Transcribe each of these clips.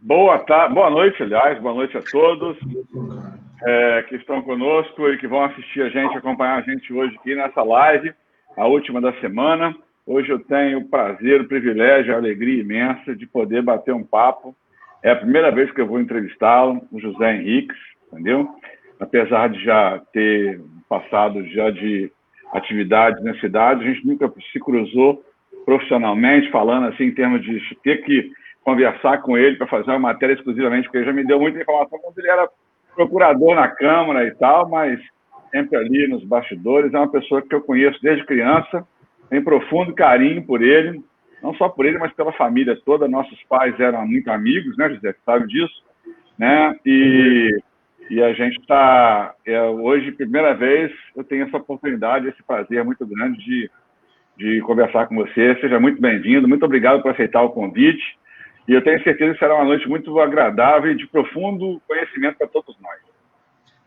Boa noite, aliás, boa noite a todos que estão conosco e que vão assistir a gente, acompanhar a gente hoje aqui nessa live, a última da semana. Hoje eu tenho o prazer, o privilégio, a alegria imensa de poder bater um papo. É a primeira vez que eu vou entrevistá-lo, o José Henriques, entendeu? Apesar de já ter passado já de atividades na cidade, a gente nunca se cruzou profissionalmente, falando assim em termos de ter que conversar com ele para fazer uma matéria exclusivamente, porque ele já me deu muita informação quando ele era procurador na Câmara e tal, mas sempre ali nos bastidores. É uma pessoa que eu conheço desde criança, tenho profundo carinho por ele, não só por ele, mas pela família toda. Nossos pais eram muito amigos, né, José? Sabe disso, né? E a gente está, hoje, primeira vez, eu tenho essa oportunidade, esse prazer muito grande de conversar com você. Seja muito bem-vindo, muito obrigado por aceitar o convite. E eu tenho certeza que será uma noite muito agradável e de profundo conhecimento para todos nós.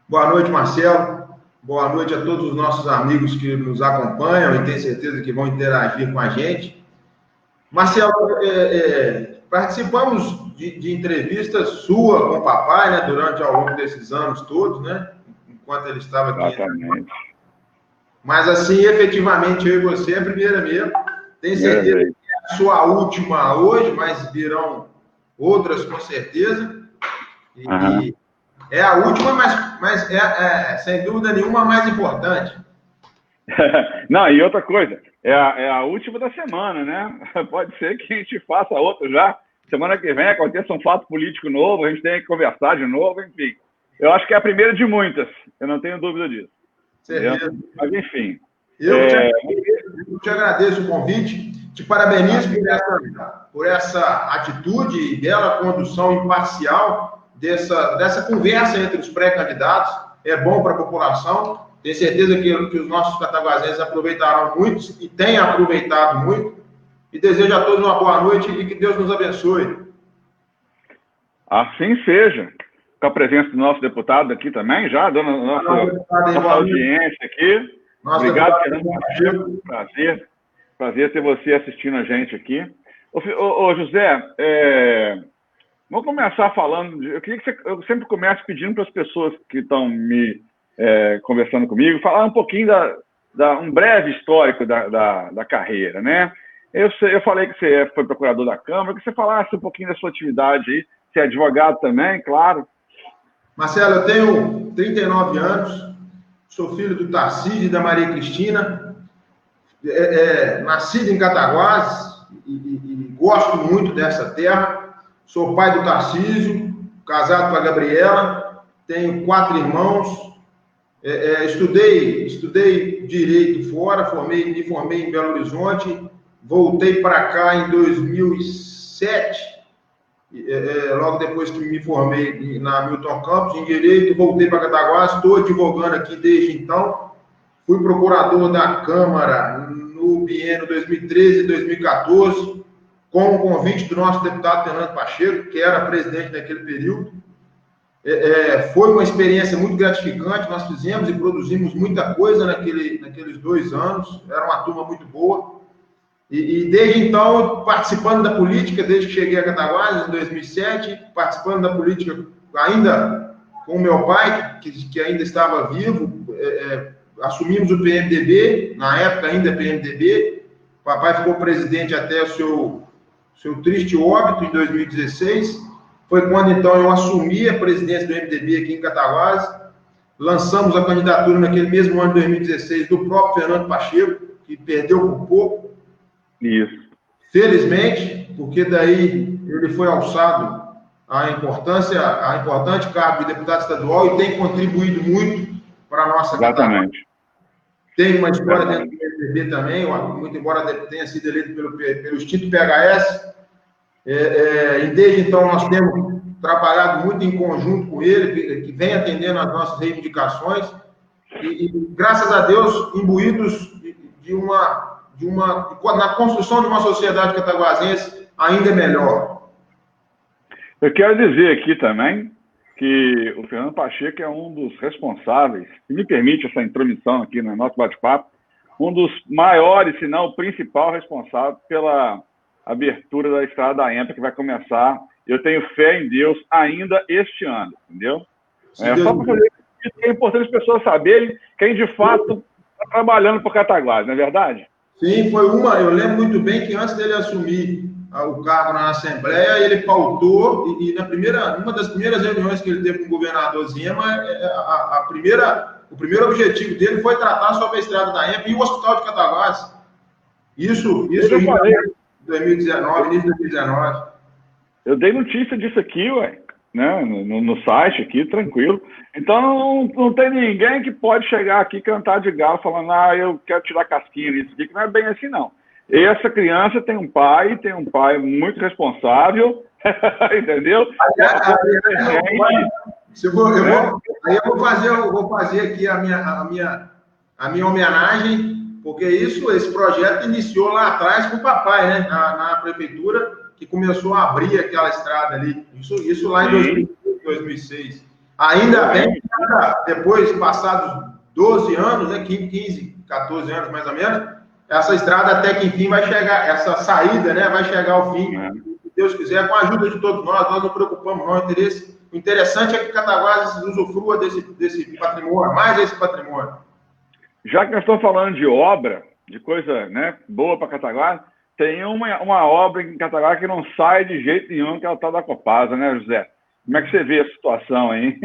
Boa noite, Marcelo. Boa noite a todos os nossos amigos que nos acompanham e tenho certeza que vão interagir com a gente. Marcelo, participamos de entrevistas sua com o papai, né, durante ao longo desses anos todos, né, enquanto ele estava aqui. Exatamente. Mas, assim, efetivamente, eu e você é a primeira mesmo. Tenho certeza que é a sua última hoje, mas virão outras com certeza. E é a última, mas é sem dúvida nenhuma, a mais importante. Não, e outra coisa, é a última da semana, né? Pode ser que a gente faça outra já. Semana que vem aconteça um fato político novo, a gente tem que conversar de novo, enfim. Eu acho que é a primeira de muitas, eu não tenho dúvida disso. Mas, enfim. Eu te agradeço o convite, te parabenizo por essa atitude e bela condução imparcial dessa conversa entre os pré-candidatos. É bom para a população. Tenho certeza que os nossos cataguasenses aproveitarão muito e têm aproveitado muito. E desejo a todos uma boa noite e que Deus nos abençoe. Assim seja. Com a presença do nosso deputado aqui também, já, dando a nossa audiência aqui. Obrigado, Fernando Pacheco. Prazer ter você assistindo a gente aqui. Ô José, vamos começar falando. Eu queria que eu sempre comece pedindo para as pessoas que estão me conversando comigo, falar um pouquinho um breve histórico da carreira, né? Eu falei que você foi procurador da Câmara, que você falasse um pouquinho da sua atividade aí. Você é advogado também, claro. Marcelo, eu tenho 39 anos, sou filho do Tarcísio e da Maria Cristina, nascido em Cataguases e gosto muito dessa terra. Sou pai do Tarcísio, casado com a Gabriela, tenho 4 irmãos, estudei Direito fora, me formei em Belo Horizonte, voltei para cá em 2007, logo depois que me formei na Milton Campos, em Direito, voltei para Cataguases, estou advogando aqui desde então. Fui procurador da Câmara no biênio 2013 e 2014, com o convite do nosso deputado Fernando Pacheco, que era presidente naquele período. Foi uma experiência muito gratificante, nós fizemos e produzimos muita coisa naqueles 2 anos, era uma turma muito boa. E desde então, participando da política, desde que cheguei a Cataguases, em 2007, participando da política ainda com o meu pai, que ainda estava vivo, assumimos o PMDB, na época ainda PMDB, o papai ficou presidente até o seu triste óbito em 2016, foi quando então eu assumi a presidência do MDB aqui em Cataguases, lançamos a candidatura naquele mesmo ano de 2016 do próprio Fernando Pacheco, que perdeu por pouco. Isso. Felizmente, porque daí ele foi alçado a importante cargo de deputado estadual e tem contribuído muito para a nossa Exatamente. Tem uma história dentro do MDB também, muito embora tenha sido eleito pelo extinto PHS. E desde então nós temos trabalhado muito em conjunto com ele, que vem atendendo às nossas reivindicações e graças a Deus, imbuídos na construção de uma sociedade cataguasense ainda melhor. Eu quero dizer aqui também que o Fernando Pacheco é um dos responsáveis, se me permite essa intromissão aqui no nosso bate-papo, um dos maiores, se não o principal responsável pela abertura da estrada da EMPA, que vai começar. Eu tenho fé em Deus ainda este ano, entendeu? Só para fazer isso, é importante as pessoas saberem quem de fato está trabalhando por Cataguases, não é verdade? Sim, eu lembro muito bem que antes dele assumir o cargo na Assembleia, ele pautou, e uma das primeiras reuniões que ele teve com o governador Zema, o primeiro objetivo dele foi tratar sobre a estrada da EMPA e o Hospital de Cataguases. Isso em 2019, início de 2019. Eu dei notícia disso aqui, né, no site aqui, tranquilo. Então, não tem ninguém que pode chegar aqui e cantar de galo falando, eu quero tirar casquinha nisso aqui, que não é bem assim, não. Essa criança tem um pai muito responsável, entendeu? Eu vou fazer aqui a minha homenagem, porque esse projeto iniciou lá atrás com o papai, né, na prefeitura, que começou a abrir aquela estrada ali. Isso lá em 2006. Ainda bem que depois, passados 12 anos, né, 15, 14 anos mais ou menos, essa estrada até que enfim vai chegar, essa saída, né, vai chegar ao fim. Se Deus quiser, com a ajuda de todos nós não preocupamos, não. O interessante é que Cataguases usufrua desse patrimônio, mais esse patrimônio. Já que nós estamos falando de obra, de coisa, né, boa para Cataguases, tem uma obra em Cataguases que não sai de jeito nenhum, que é o tal da Copasa, né, José? Como é que você vê a situação aí?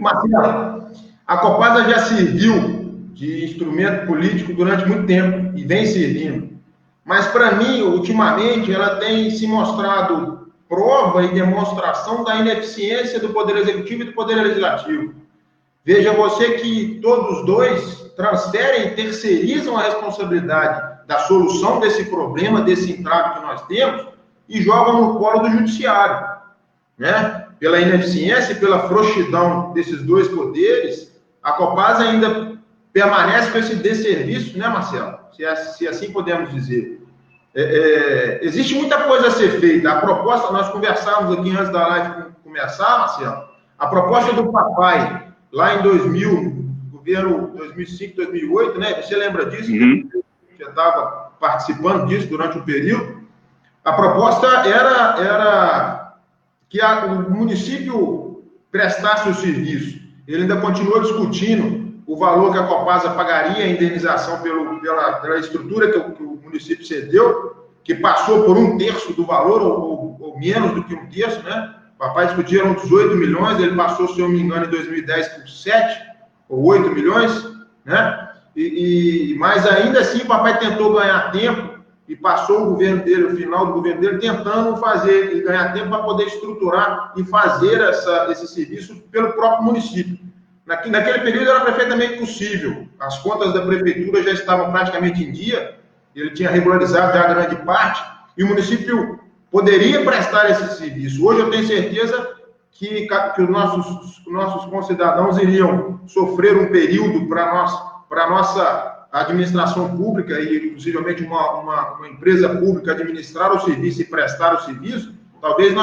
Marcelo, a Copasa já serviu de instrumento político durante muito tempo e vem servindo. Mas, para mim, ultimamente, ela tem se mostrado prova e demonstração da ineficiência do Poder Executivo e do Poder Legislativo. Veja você que todos os dois transferem e terceirizam a responsabilidade da solução desse problema, desse entrave que nós temos, e jogam no colo do Judiciário, né? Pela ineficiência e pela frouxidão desses dois poderes, a Copasa ainda permanece com esse desserviço, né, Marcelo? Se assim podemos dizer. Existe muita coisa a ser feita. A proposta, nós conversávamos aqui antes da live começar, Marcelo, a proposta do papai, lá em 2000, governo 2005, 2008, né? Você lembra disso? Já estava participando disso durante um período. A proposta era que o município prestasse o serviço. Ele ainda continua discutindo o valor que a Copasa pagaria a indenização pela estrutura que o município cedeu, que passou por 1/3 do valor, ou menos do que 1/3, né? O papai discutia, eram 18 milhões, ele passou, se eu não me engano, em 2010 por 7 ou 8 milhões, né? Mas ainda assim o papai tentou ganhar tempo e passou o governo dele, o final do governo dele, tentando fazer e ganhar tempo para poder estruturar e fazer esse serviço pelo próprio município. Naquele período era perfeitamente possível. As contas da prefeitura já estavam praticamente em dia, ele tinha regularizado já a grande parte, e o município poderia prestar esse serviço. Hoje eu tenho certeza que os nossos concidadãos iriam sofrer um período para a nossa administração pública e, possivelmente, uma empresa pública administrar o serviço e prestar o serviço. Talvez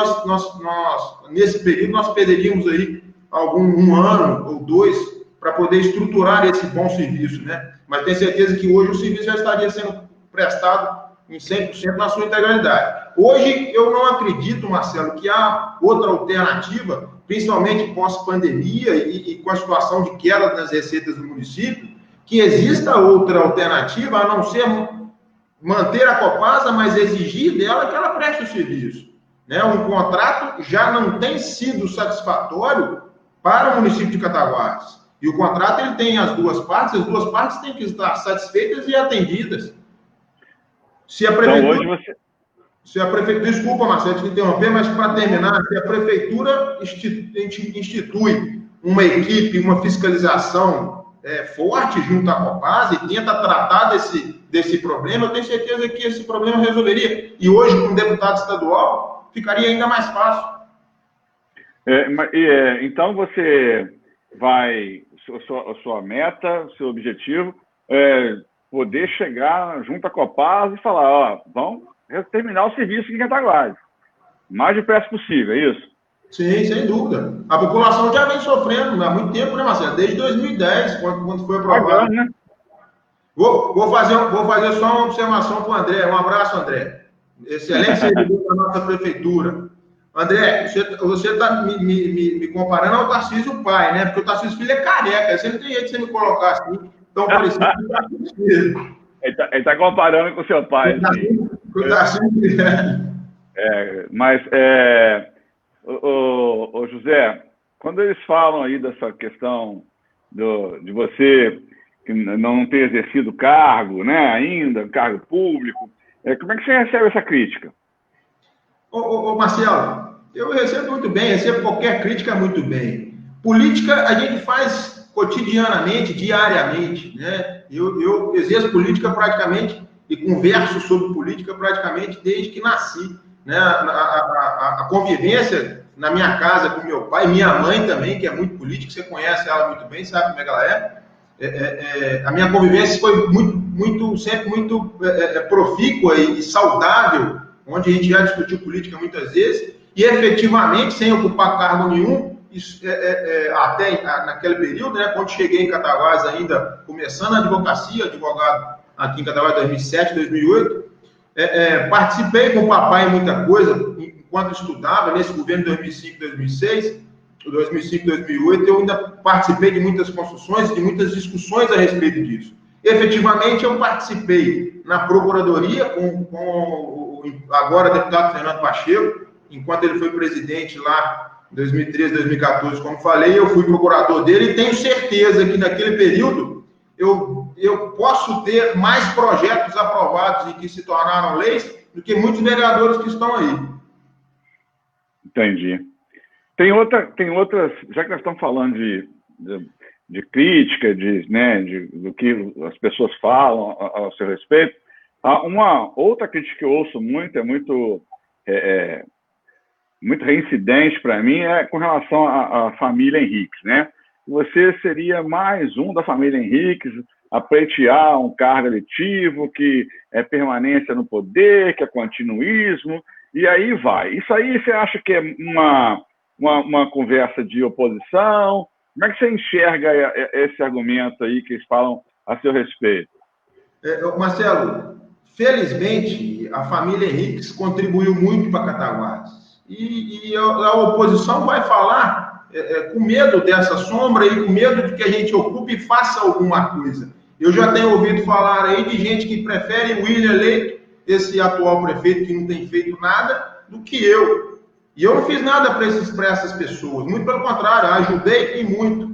nesse período, nós perderíamos aí um ano ou 2 para poder estruturar esse bom serviço, né? Mas tenho certeza que hoje o serviço já estaria sendo prestado em 100% na sua integralidade. Hoje, eu não acredito, Marcelo, que há outra alternativa, principalmente pós-pandemia e com a situação de queda das receitas do município, que exista outra alternativa a não ser manter a Copasa, mas exigir dela que ela preste o serviço, né? Um contrato já não tem sido satisfatório para o município de Cataguases. E o contrato ele tem as duas partes têm que estar satisfeitas e atendidas. Se a prefeitura... Desculpa, Marcelo, te interromper, mas para terminar, se a prefeitura institui uma equipe, uma fiscalização forte junto à Copasa e tenta tratar desse problema, eu tenho certeza que esse problema resolveria. E hoje, com um deputado estadual, ficaria ainda mais fácil. Então, você vai, sua meta, seu objetivo, poder chegar junto à Copasa e falar, vamos terminar o serviço aqui em Cataguases. Mais depressa possível, é isso? Sim, sem dúvida. A população já vem sofrendo há muito tempo, né, Marcelo? Desde 2010, quando foi aprovado. Né? Vou fazer só uma observação para o André. Um abraço, André. Excelente servidor da nossa prefeitura. André, você está me comparando ao Tarcísio pai, né? Porque o Tarcísio filho é careca. Você não tem jeito de você me colocar assim, tão parecido com o Tarcísio filho. Ele tá comparando com o seu pai. Com o Tarcísio filho. Mas, o José, quando eles falam aí dessa questão de você que não ter exercido cargo, né, ainda, cargo público, como é que você recebe essa crítica? Ô, Marcelo, eu recebo muito bem, recebo qualquer crítica muito bem. Política a gente faz cotidianamente, diariamente, né? Eu exerço política praticamente e converso sobre política praticamente desde que nasci, né? A convivência na minha casa com meu pai, minha mãe também, que é muito política, você conhece ela muito bem, sabe como é que ela é. A minha convivência foi sempre muito profícua e saudável, onde a gente já discutiu política muitas vezes, e efetivamente, sem ocupar cargo nenhum, até naquele período, né, quando cheguei em Cataguases ainda, começando a advocacia, advogado aqui em Cataguases 2007, 2008, participei com o papai em muita coisa, enquanto estudava, nesse governo de 2005, 2006, 2005, 2008, eu ainda participei de muitas construções, de muitas discussões a respeito disso. Efetivamente, eu participei na Procuradoria com o agora deputado Fernando Pacheco, enquanto ele foi presidente lá em 2013, 2014, como falei, eu fui procurador dele e tenho certeza que naquele período eu posso ter mais projetos aprovados e que se tornaram leis do que muitos vereadores que estão aí. Entendi. Tem outras, já que nós estamos falando de crítica, do que as pessoas falam ao seu respeito, uma outra crítica que eu ouço muito, muito reincidente para mim, é com relação à família Henriques, né? Você seria mais um da família Henriques a pleitear um cargo eletivo, que é permanência no poder, que é continuismo, e aí vai. Isso aí você acha que é uma conversa de oposição? Como é que você enxerga esse argumento aí que eles falam a seu respeito? Marcelo, felizmente, a família Henriques contribuiu muito para Cataguases. E a oposição vai falar com medo dessa sombra e com medo de que a gente ocupe e faça alguma coisa. Eu já tenho ouvido falar aí de gente que prefere o William eleito, esse atual prefeito que não tem feito nada, do que eu. E eu não fiz nada para essas pessoas, muito pelo contrário, ajudei e muito.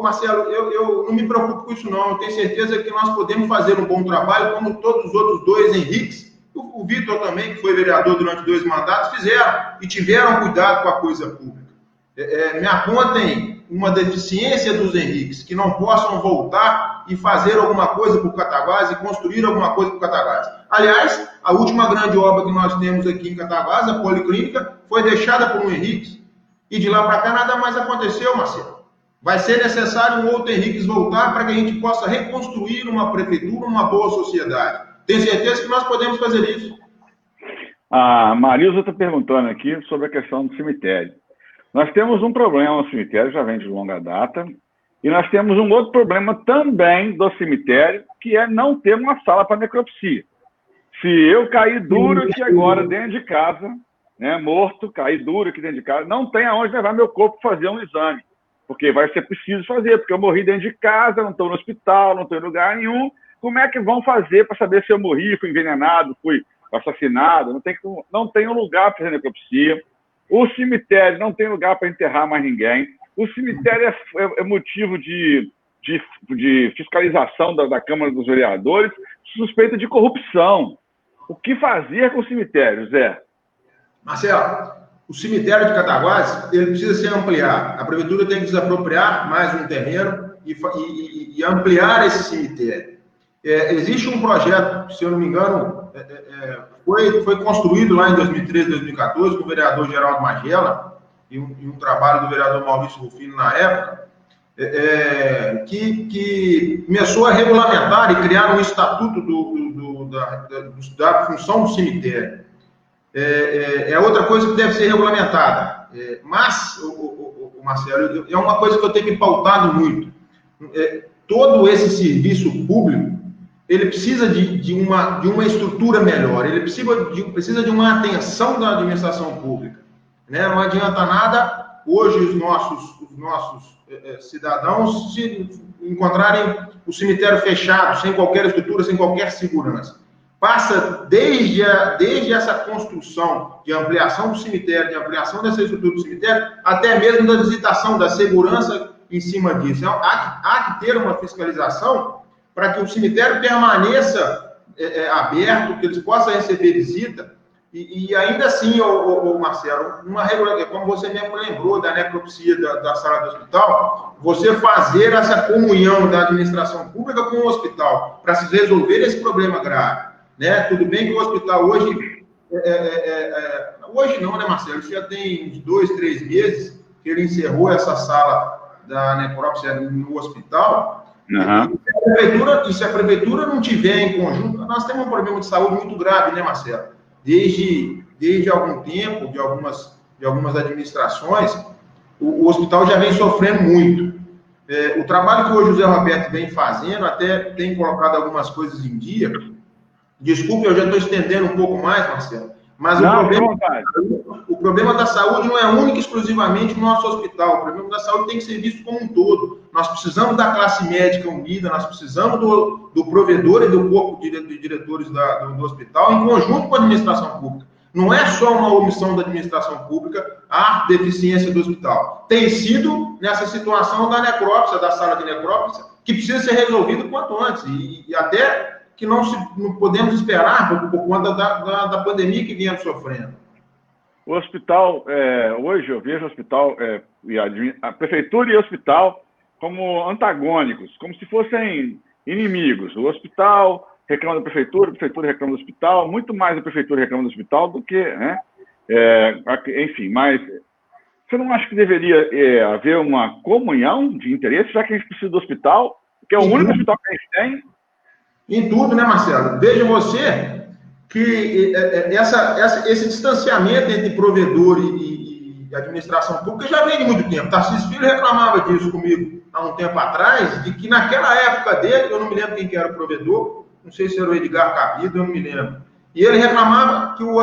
Marcelo, eu não me preocupo com isso não, eu tenho certeza que nós podemos fazer um bom trabalho, como todos os outros dois Henriques, o Vitor também, que foi vereador durante 2 mandatos, fizeram e tiveram cuidado com a coisa pública. Me apontem uma deficiência dos Henriques, que não possam voltar e fazer alguma coisa por Cataguases e construir alguma coisa por Cataguases. Aliás, a última grande obra que nós temos aqui em Cataguases, a Policlínica, foi deixada por um Henriques. E de lá para cá nada mais aconteceu, Marcelo. Vai ser necessário um outro Henriques voltar para que a gente possa reconstruir uma prefeitura, uma boa sociedade. Tenho certeza que nós podemos fazer isso. A Marilza está perguntando aqui sobre a questão do cemitério. Nós temos um problema no cemitério, já vem de longa data, e nós temos um outro problema também do cemitério, que é não ter uma sala para necropsia. Se eu cair duro aqui agora dentro de casa, né, morto, cair duro aqui dentro de casa, não tem aonde levar meu corpo para fazer um exame, porque vai ser preciso fazer, porque eu morri dentro de casa, não estou no hospital, não estou em lugar nenhum. Como é que vão fazer para saber se eu morri, fui envenenado, fui assassinado? Não tem um lugar para fazer necropsia. O cemitério não tem lugar para enterrar mais ninguém. O cemitério é motivo de fiscalização da Câmara dos Vereadores, suspeita de corrupção. O que fazer com o cemitério, Zé? Marcelo, o cemitério de Cataguases, ele precisa ser ampliado. A prefeitura tem que desapropriar mais um terreno e ampliar esse cemitério. Existe um projeto, se eu não me engano, foi construído lá em 2013, 2014, com o vereador Geraldo Magela e um trabalho do vereador Maurício Rufino na época, que começou a regulamentar e criar um estatuto da função do cemitério. É outra coisa que deve ser regulamentada. Mas, Marcelo, é uma coisa que eu tenho me pautado muito. todo esse serviço público, ele precisa de uma estrutura melhor, ele precisa de uma atenção da administração pública, né? Não adianta nada hoje os nossos cidadãos se encontrarem o cemitério fechado, sem qualquer estrutura, sem qualquer segurança. Passa desde essa construção de ampliação do cemitério, de ampliação dessa estrutura do cemitério, até mesmo da visitação, da segurança em cima disso. Então, há que ter uma fiscalização para que o cemitério permaneça aberto, que eles possam receber visita, e ainda assim, Marcelo, como você mesmo lembrou da necropsia da sala do hospital, você fazer essa comunhão da administração pública com o hospital, para se resolver esse problema grave, né? Tudo bem que o hospital hoje, hoje não, né, Marcelo? Isso já tem uns 2, 3 meses que ele encerrou essa sala da necrópsia no hospital. Uhum. E se a prefeitura não tiver em conjunto, nós temos um problema de saúde muito grave, né, Marcelo? Desde algum tempo, de algumas administrações, o hospital já vem sofrendo muito. O trabalho que hoje o José Roberto vem fazendo, até tem colocado algumas coisas em dia. Desculpe, eu já estou estendendo um pouco mais, Marcelo, mas o problema da saúde não é único e exclusivamente no nosso hospital. O problema da saúde tem que ser visto como um todo. Nós precisamos da classe médica unida, nós precisamos do provedor e do corpo de diretores do hospital, em conjunto com a administração pública. Não é só uma omissão da administração pública a deficiência do hospital. Tem sido nessa situação da necrópsia, da sala de necrópsia, que precisa ser resolvido quanto antes. E até que não podemos esperar por conta da pandemia que viemos sofrendo. O hospital, hoje eu vejo o hospital, a prefeitura e o hospital como antagônicos, como se fossem inimigos. O hospital reclama da prefeitura, a prefeitura reclama do hospital, muito mais a prefeitura reclama do hospital do que, né? Enfim, mas você não acha que deveria haver uma comunhão de interesses, já que a gente precisa do hospital, que é o único hospital que a gente tem? Em tudo, né, Marcelo? Veja você que esse distanciamento entre provedor e administração pública já vem de muito tempo. Tarcísio Filho reclamava disso comigo há um tempo atrás, de que naquela época dele, eu não me lembro quem que era o provedor, não sei se era o Edgar Cabido, eu não me lembro. E ele reclamava que o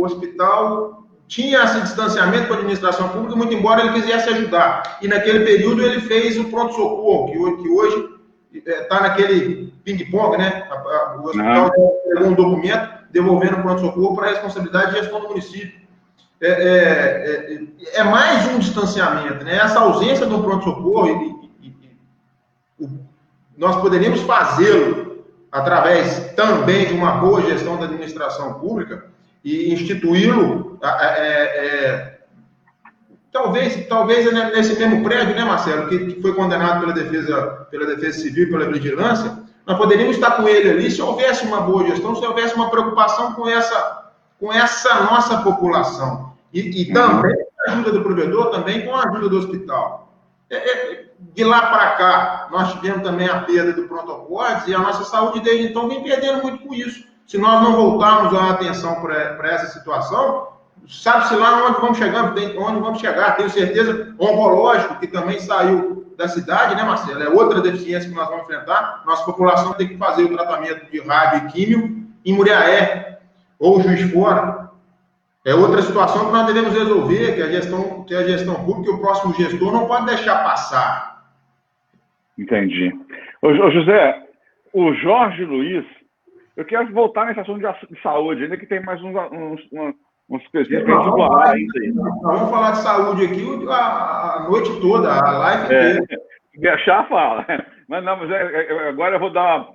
hospital tinha esse distanciamento com a administração pública, muito embora ele quisesse ajudar. E naquele período ele fez o pronto-socorro, que hoje está naquele ping-pong, né? O hospital pegou um documento devolvendo o pronto-socorro para a responsabilidade de gestão do município. É mais um distanciamento, né? Essa ausência do pronto-socorro, nós poderíamos fazê-lo através também de uma boa gestão da administração pública e instituí-lo, talvez nesse mesmo prédio, né, Marcelo, que foi condenado pela defesa civil, pela vigilância, nós poderíamos estar com ele ali se houvesse uma boa gestão, se houvesse uma preocupação com essa nossa população. E também com a ajuda do provedor, também com a ajuda do hospital. De lá para cá, nós tivemos também a perda do pronto-acordes e a nossa saúde desde então vem perdendo muito com isso. Se nós não voltarmos a atenção para essa situação, sabe-se lá onde vamos chegar. Tenho certeza, oncológico, que também saiu da cidade, né, Marcelo? É outra deficiência que nós vamos enfrentar. Nossa população tem que fazer o tratamento de rádio e químio em Muriaé ou Juiz de Fora. É outra situação que nós devemos resolver, que a gestão pública e o próximo gestor não pode deixar passar. Entendi. Ô, José, o Jorge Luiz, eu quero voltar nesse assunto de saúde, ainda que tem mais uns coisinhas para a gente falar ainda. Vamos falar de saúde aqui a noite toda, a live inteira. Deixar fala. Mas agora eu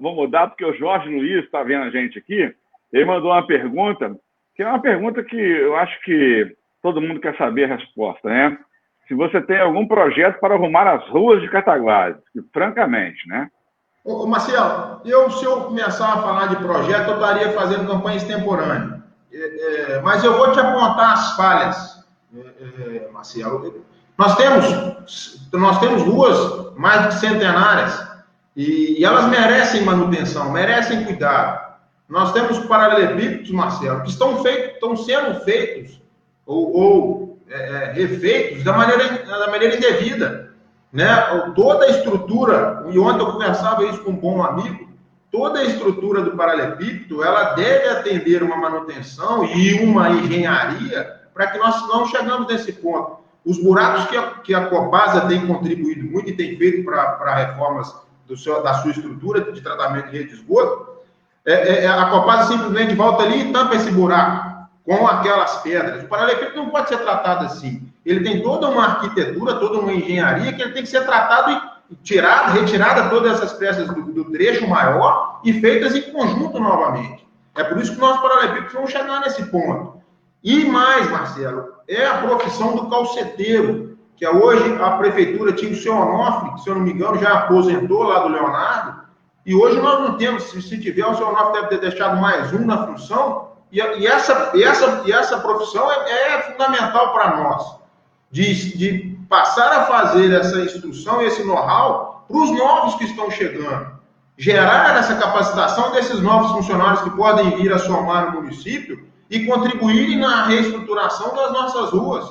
vou mudar, porque o Jorge Luiz está vendo a gente aqui, ele mandou uma pergunta, que é uma pergunta que eu acho que todo mundo quer saber a resposta, né? Se você tem algum projeto para arrumar as ruas de Cataguases, francamente, né? Ô, Marcelo, se eu começar a falar de projeto, eu estaria fazendo campanha extemporânea. Mas eu vou te apontar as falhas, Marcelo. Nós temos ruas mais de centenárias e elas merecem manutenção, merecem cuidado. Nós temos paralelepípedos, Marcelo, que estão sendo feitos ou refeitos da maneira indevida. né? Toda a estrutura, e ontem eu conversava isso com um bom amigo, toda a estrutura do paralelepípedo, ela deve atender uma manutenção e uma engenharia para que nós não chegamos nesse ponto. Os buracos que a Copasa tem contribuído muito e tem feito para reformas da sua estrutura de tratamento de rede de esgoto, a Copasa simplesmente volta ali e tampa esse buraco com aquelas pedras. O paralelepípedo não pode ser tratado assim. Ele tem toda uma arquitetura, toda uma engenharia que ele tem que ser tratado e retirada todas essas peças do trecho maior e feitas em conjunto novamente. É por isso que nós paralelepípedos vamos chegar nesse ponto. E mais, Marcelo, é a profissão do calceteiro, que hoje a prefeitura tinha o seu Onofre, que, se eu não me engano, já aposentou lá do Leonardo, e hoje nós não temos, se tiver, o seu Onofre deve ter deixado mais um na função, e essa profissão é fundamental para nós, de passar a fazer essa instrução e esse know-how para os novos que estão chegando. Gerar essa capacitação desses novos funcionários que podem vir a somar no município e contribuírem na reestruturação das nossas ruas.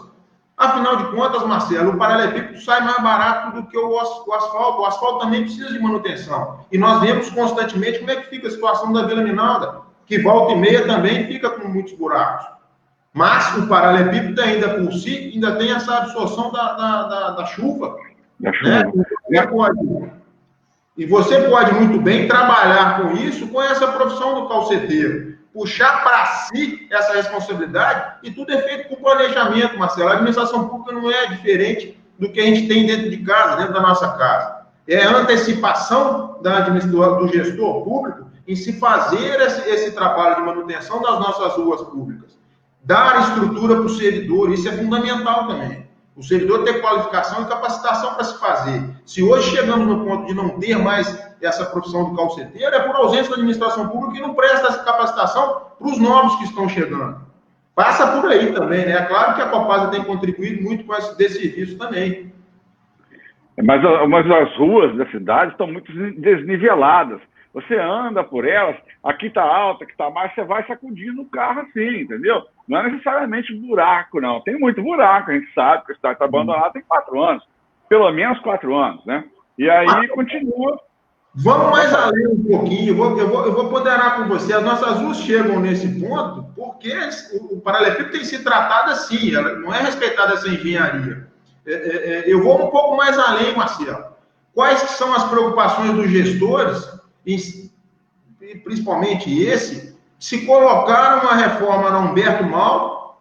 Afinal de contas, Marcelo, o paralelepípedo sai mais barato do que o asfalto. O asfalto também precisa de manutenção. E nós vemos constantemente como é que fica a situação da Vila Minalda, que volta e meia também fica com muitos buracos. Mas o paralelepípedo ainda por si, ainda tem essa absorção da chuva. Da chuva. Né? E você pode muito bem trabalhar com isso, com essa profissão do calceteiro. Puxar para si essa responsabilidade, e tudo é feito com planejamento, Marcelo. A administração pública não é diferente do que a gente tem dentro de casa, dentro da nossa casa. É a antecipação do gestor público em se fazer esse trabalho de manutenção das nossas ruas públicas. Dar estrutura para o servidor, isso é fundamental também. O servidor ter qualificação e capacitação para se fazer. Se hoje chegamos no ponto de não ter mais essa profissão do calceteiro, é por ausência da administração pública que não presta essa capacitação para os novos que estão chegando. Passa por aí também, né? É claro que a Copasa tem contribuído muito com esse serviço também. Mas as ruas da cidade estão muito desniveladas. Você anda por elas, aqui está alta, aqui está baixa, você vai sacudindo o carro assim, entendeu? Não é necessariamente buraco, não. Tem muito buraco, a gente sabe que a cidade está abandonada tem 4 anos. Pelo menos 4 anos, né? E aí continua. Vamos mais além um pouquinho, eu vou ponderar com você. As nossas ruas chegam nesse ponto porque o paralelepípedo tem se tratado assim, não é respeitada essa engenharia. Eu vou um pouco mais além, Marcelo. Quais são as preocupações dos gestores, e principalmente se colocar uma reforma na Humberto Mauro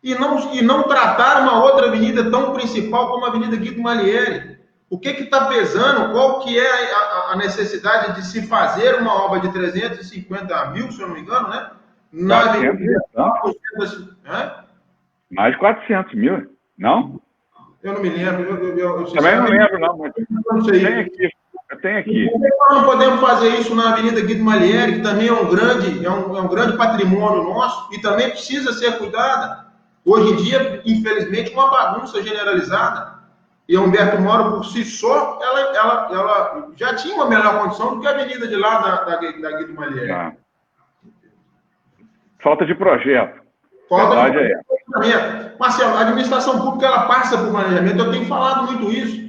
e não tratar uma outra avenida tão principal como a Avenida Guido Malieri? O que está pesando? Qual que é a necessidade de se fazer uma obra de 350 mil, se eu não me engano, né? Mais de 400 mil, não? Eu não me lembro. Eu também não lembro, não. Mas não sei. Tem aqui. Por que nós não podemos fazer isso na Avenida Guido Malieri, que também é um grande patrimônio nosso e também precisa ser cuidada? Hoje em dia, infelizmente, uma bagunça generalizada. E a Humberto Mauro, por si só, ela já tinha uma melhor condição do que a avenida de lá da Guido Malieri. Falta de projeto. Falta de planejamento. Marcelo, a administração pública ela passa por planejamento, eu tenho falado muito isso.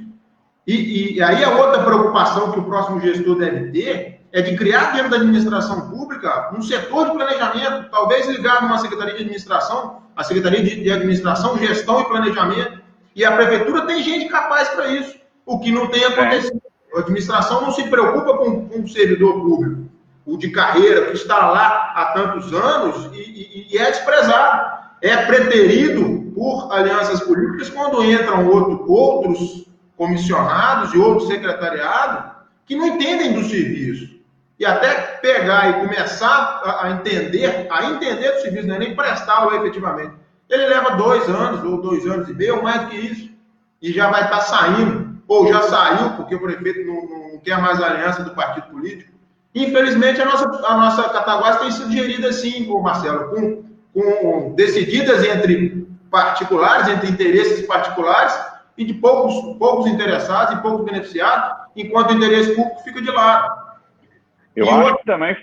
E aí a outra preocupação que o próximo gestor deve ter é de criar dentro da administração pública um setor de planejamento, talvez ligado a uma secretaria de administração, a secretaria de administração, gestão e planejamento. E a prefeitura tem gente capaz para isso, o que não tem acontecido. A administração não se preocupa com o servidor público, o de carreira, que está lá há tantos anos e é desprezado. É preterido por alianças políticas quando entram outros comissionados e outros secretariados que não entendem do serviço. E até pegar e começar a entender do serviço, não é nem prestá-lo efetivamente. Ele leva 2 anos, ou 2 anos e meio, ou mais do que isso, e já vai estar saindo, ou já saiu, porque o prefeito não quer mais a aliança do partido político. Infelizmente, a nossa Cataguases tem sido gerida assim, Marcelo, com decididas entre particulares, entre interesses particulares, e de poucos interessados e poucos beneficiados, enquanto o interesse público fica de lado. Eu acho que também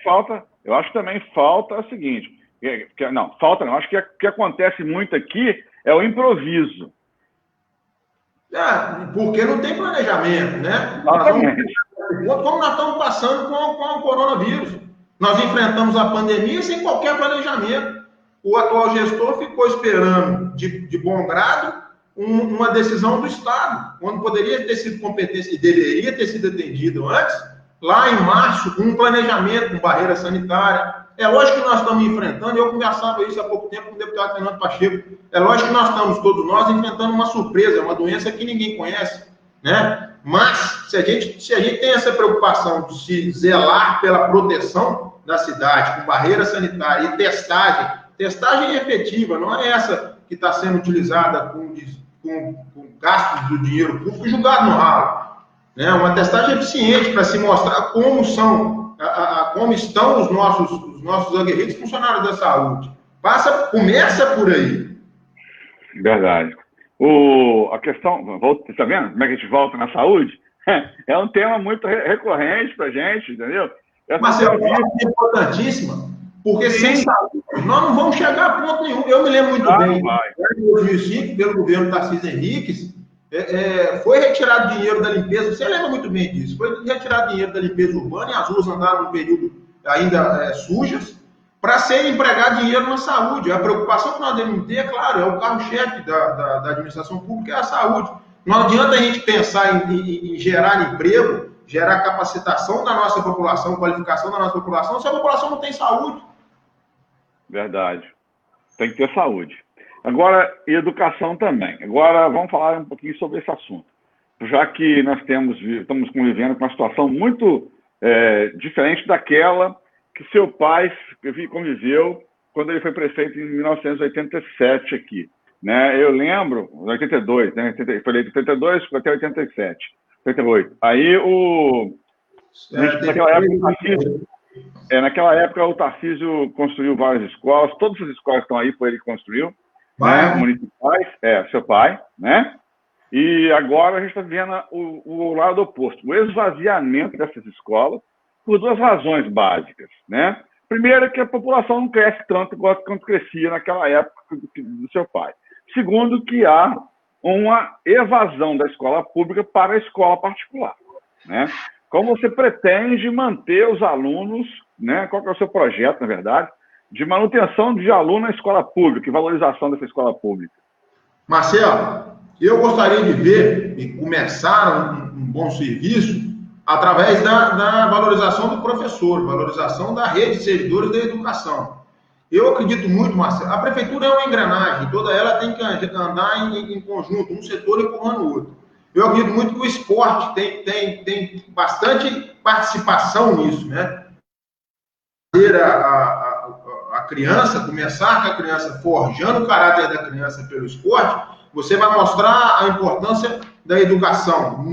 falta o seguinte... Acho que o que acontece muito aqui é o improviso. Porque não tem planejamento, né? Como nós estamos passando com o coronavírus. Nós enfrentamos a pandemia sem qualquer planejamento. O atual gestor ficou esperando, de bom grado, uma decisão do Estado, quando poderia ter sido competência e deveria ter sido atendido antes, lá em março, com um planejamento, com barreira sanitária. É lógico que nós estamos enfrentando, eu conversava isso há pouco tempo com o deputado Fernando Pacheco, é lógico que nós estamos, todos nós, enfrentando uma surpresa, uma doença que ninguém conhece, né? Mas, se a gente tem essa preocupação de se zelar pela proteção da cidade, com barreira sanitária e testagem efetiva, não é essa que está sendo utilizada com gastos do dinheiro público jogado no ralo, né? Uma testagem eficiente para se mostrar como estão os nossos aguerridos funcionários da saúde. Começa por aí. Verdade. A questão, está vendo como é que a gente volta na saúde? É um tema muito recorrente para a gente, entendeu? Mas é importantíssima, porque sem saúde nós não vamos chegar a ponto nenhum. Eu me lembro muito bem, em 2005, pelo governo Tarcísio Henriques, foi retirado dinheiro da limpeza, você lembra muito bem disso, foi retirado dinheiro da limpeza urbana e as ruas andaram no período ainda sujas, para ser empregado dinheiro na saúde. A preocupação que nós devemos ter, é claro, é o carro-chefe da administração pública, é a saúde. Não adianta a gente pensar em gerar emprego, gerar capacitação da nossa população, qualificação da nossa população, se a população não tem saúde. Verdade. Tem que ter saúde. Agora, educação também. Agora, vamos falar um pouquinho sobre esse assunto. Já que nós estamos convivendo com uma situação muito diferente daquela que seu pai conviveu quando ele foi prefeito em 1987 aqui. Né? Eu lembro, em 82, né? Foi de 82 até 87, 88. Aí naquela época o Tarcísio construiu várias escolas, todas as escolas que estão aí foi ele que construiu, né? Municipais, seu pai, né? E agora a gente está vendo o lado oposto, o esvaziamento dessas escolas, por duas razões básicas, né? Primeiro, que a população não cresce tanto quanto crescia naquela época do seu pai. Segundo, que há uma evasão da escola pública para a escola particular, né? Como você pretende manter os alunos, né? Qual que é o seu projeto, na verdade, de manutenção de aluno na escola pública e valorização dessa escola pública? Marcelo, eu gostaria de ver e começar um bom serviço através da valorização do professor, valorização da rede de servidores da educação. Eu acredito muito, Marcelo, a prefeitura é uma engrenagem, toda ela tem que andar em conjunto, um setor empurrando o outro. Eu acredito muito que o esporte tem bastante participação nisso, né? A criança, começar com a criança forjando o caráter da criança pelo esporte, você vai mostrar a importância da educação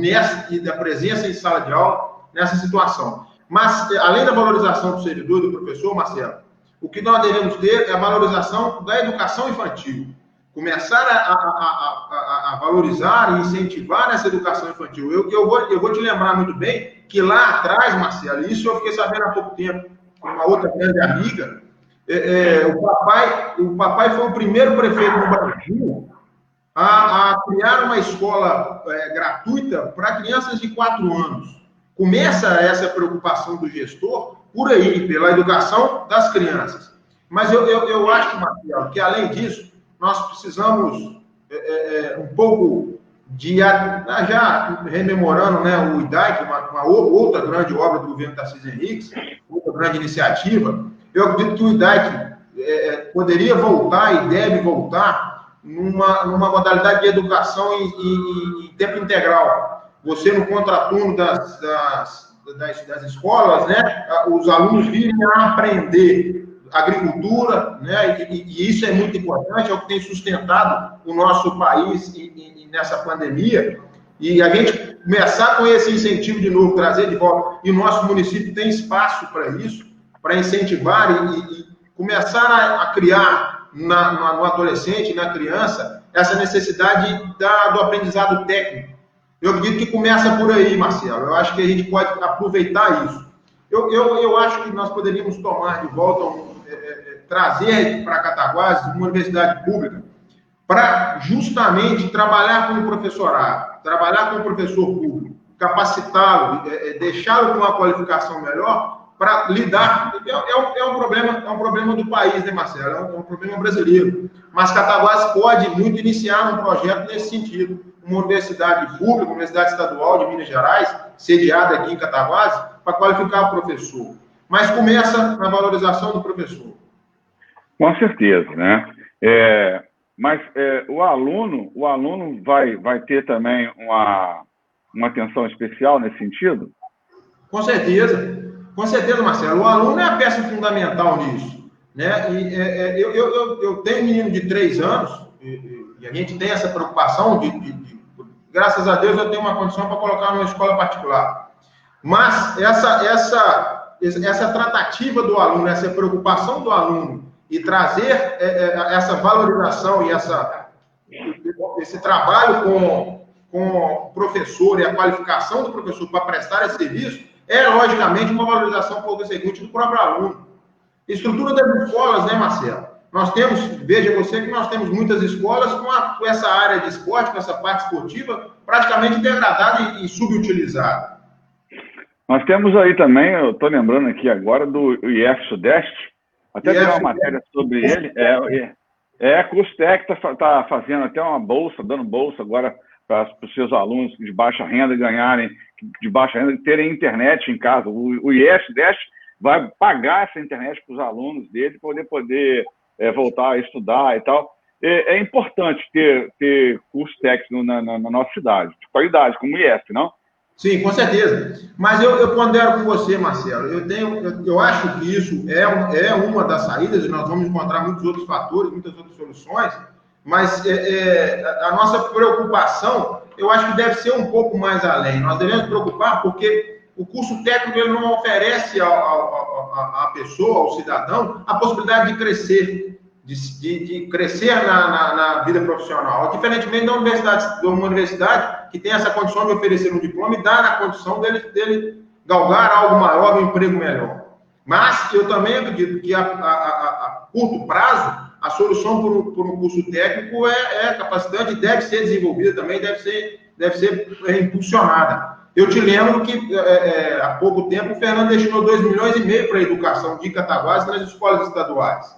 e da presença em sala de aula nessa situação. Mas, além da valorização do servidor e do professor, Marcelo, o que nós devemos ter é a valorização da educação infantil. Começar a valorizar e incentivar essa educação infantil. Eu vou te lembrar muito bem que lá atrás, Marcelo, isso eu fiquei sabendo há pouco tempo, com uma outra grande amiga, o papai foi o primeiro prefeito no Brasil a criar uma escola gratuita para crianças de 4 anos. Começa essa preocupação do gestor por aí, pela educação das crianças. Mas eu acho, Marcelo, que além disso, nós precisamos um pouco já rememorando, né, o IDAIC, uma outra grande obra do governo Tarcísio Henriques, outra grande iniciativa. Eu acredito que o IDAIC poderia voltar e deve voltar numa modalidade de educação em tempo integral. Você, no contraturno das escolas, né, os alunos virem a aprender agricultura, né, e isso é muito importante, é o que tem sustentado o nosso país nessa pandemia, e a gente começar com esse incentivo de novo, trazer de volta, e o nosso município tem espaço para isso, para incentivar e começar a criar no adolescente, na criança, essa necessidade do aprendizado técnico. Eu acredito que começa por aí, Marcelo. Eu acho que a gente pode aproveitar isso. Eu acho que nós poderíamos tomar de volta, trazer para Cataguases uma universidade pública para justamente trabalhar com o professorado. trabalhar com o professor público, capacitá-lo, deixá-lo com uma qualificação melhor para lidar. É um problema do país, né, Marcelo? É um problema brasileiro. Mas Cataguases pode muito iniciar um projeto nesse sentido. Uma universidade pública, uma universidade estadual de Minas Gerais, sediada aqui em Cataguases, para qualificar o professor. Mas começa na valorização do professor. Com certeza, né? Mas o aluno vai ter também uma atenção especial nesse sentido? Com certeza, Marcelo. O aluno é a peça fundamental nisso, né? E eu tenho um menino de 3 anos e a gente tem essa preocupação graças a Deus eu tenho uma condição para colocar numa escola particular. Mas essa tratativa do aluno, essa preocupação do aluno e trazer essa valorização e esse trabalho com o professor e a qualificação do professor para prestar esse serviço logicamente, uma valorização consequente do próprio aluno. Estrutura das escolas, né, Marcelo? Nós temos, veja você que nós temos muitas escolas com essa área de esporte, com essa parte esportiva, praticamente degradada e subutilizada. Nós temos aí também, eu estou lembrando aqui agora, do IF Sudeste, até tem uma matéria sobre ele, curso técnico está fazendo até uma bolsa, dando bolsa agora para os seus alunos de baixa renda ganharem, de baixa renda, terem internet em casa. O IF Sudeste vai pagar essa internet para os alunos dele para poder voltar a estudar e tal. É importante ter curso técnico na nossa cidade, de qualidade, como o IF, não? Sim, com certeza. Mas eu pondero com você, Marcelo. Eu acho que isso é uma das saídas, e nós vamos encontrar muitos outros fatores, muitas outras soluções, mas a nossa preocupação, eu acho que deve ser um pouco mais além. Nós devemos preocupar porque o curso técnico ele não oferece à pessoa, ao cidadão, a possibilidade de crescer, de crescer na vida profissional. Diferentemente de uma universidade que tem essa condição de oferecer um diploma e dar a condição dele galgar algo maior, um emprego melhor. Mas eu também acredito que a curto prazo, a solução por um curso técnico é capacitante, deve ser desenvolvida também, deve ser impulsionada. Eu te lembro que há pouco tempo o Fernando destinou 2,5 milhões para a educação de Cataguases nas escolas estaduais.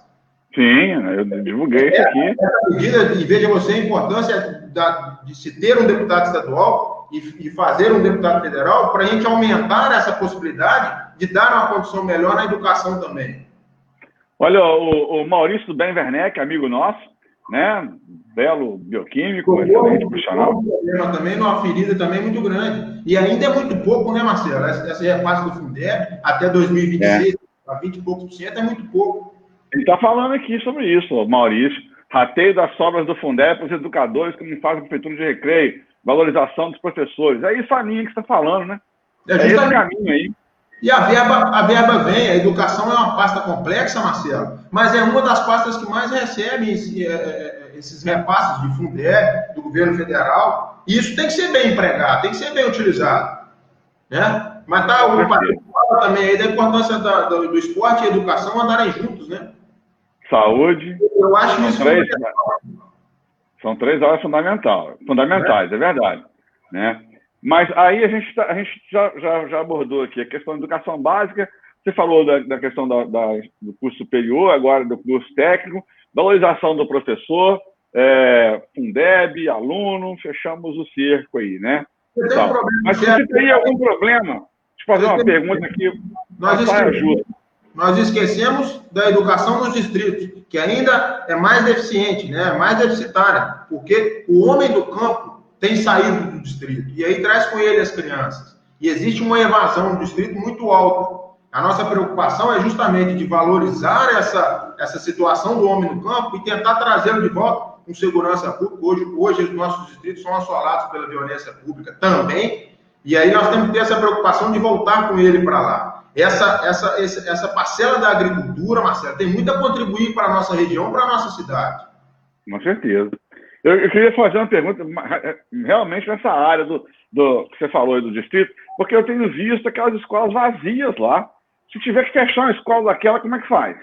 Sim, eu divulguei isso aqui. Essa medida, e veja você a importância de se ter um deputado estadual e fazer um deputado federal para a gente aumentar essa possibilidade de dar uma condição melhor na educação também. Olha, o Maurício do Ben Werneck, amigo nosso, né? Belo bioquímico, excelente profissional. Também numa ferida também muito grande. E ainda é muito pouco, né, Marcelo? Essa repasse do Fundeb até 2026, a 20 e poucos % é muito pouco. Ele está falando aqui sobre isso, Maurício. Rateio das sobras do Fundeb para os educadores que não fazem prefeitura de recreio, valorização dos professores. É isso a linha que você está falando, né? É esse caminho aí. E a verba vem, a educação é uma pasta complexa, Marcelo, mas é uma das pastas que mais recebe esses repasses de Fundeb, do governo federal, e isso tem que ser bem empregado, tem que ser bem utilizado. Né? Mas o partido fala também aí da importância do esporte e a educação andarem juntos, né? Saúde. Eu acho isso. São 3 áreas fundamentais, é verdade. Né? Mas aí a gente já abordou aqui a questão da educação básica, você falou da questão do curso superior, agora do curso técnico, valorização do professor, Fundeb, aluno, fechamos o cerco aí, né? Mas se você teria algum problema, deixa eu fazer uma pergunta aqui, nós esquecemos da educação nos distritos, que ainda é mais deficiente, né? Mais deficitária, porque o homem do campo tem saído do distrito, e aí traz com ele as crianças. E existe uma evasão do distrito muito alta. A nossa preocupação é justamente de valorizar essa situação do homem no campo e tentar trazê-lo de volta com segurança pública. Hoje os nossos distritos são assolados pela violência pública também, e aí nós temos que ter essa preocupação de voltar com ele para lá. Essa parcela da agricultura, Marcelo, tem muito a contribuir para a nossa região, para a nossa cidade. Com certeza. Eu queria fazer uma pergunta realmente nessa área do que você falou aí do distrito, porque eu tenho visto aquelas escolas vazias lá. Se tiver que fechar uma escola daquela, como é que faz?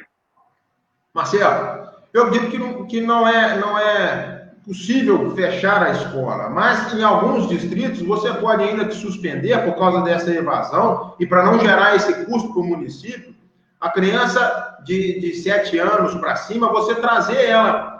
Marcelo, eu digo que não é possível fechar a escola, mas em alguns distritos você pode ainda suspender por causa dessa evasão e para não gerar esse custo para o município, a criança de 7 anos para cima, você trazer ela.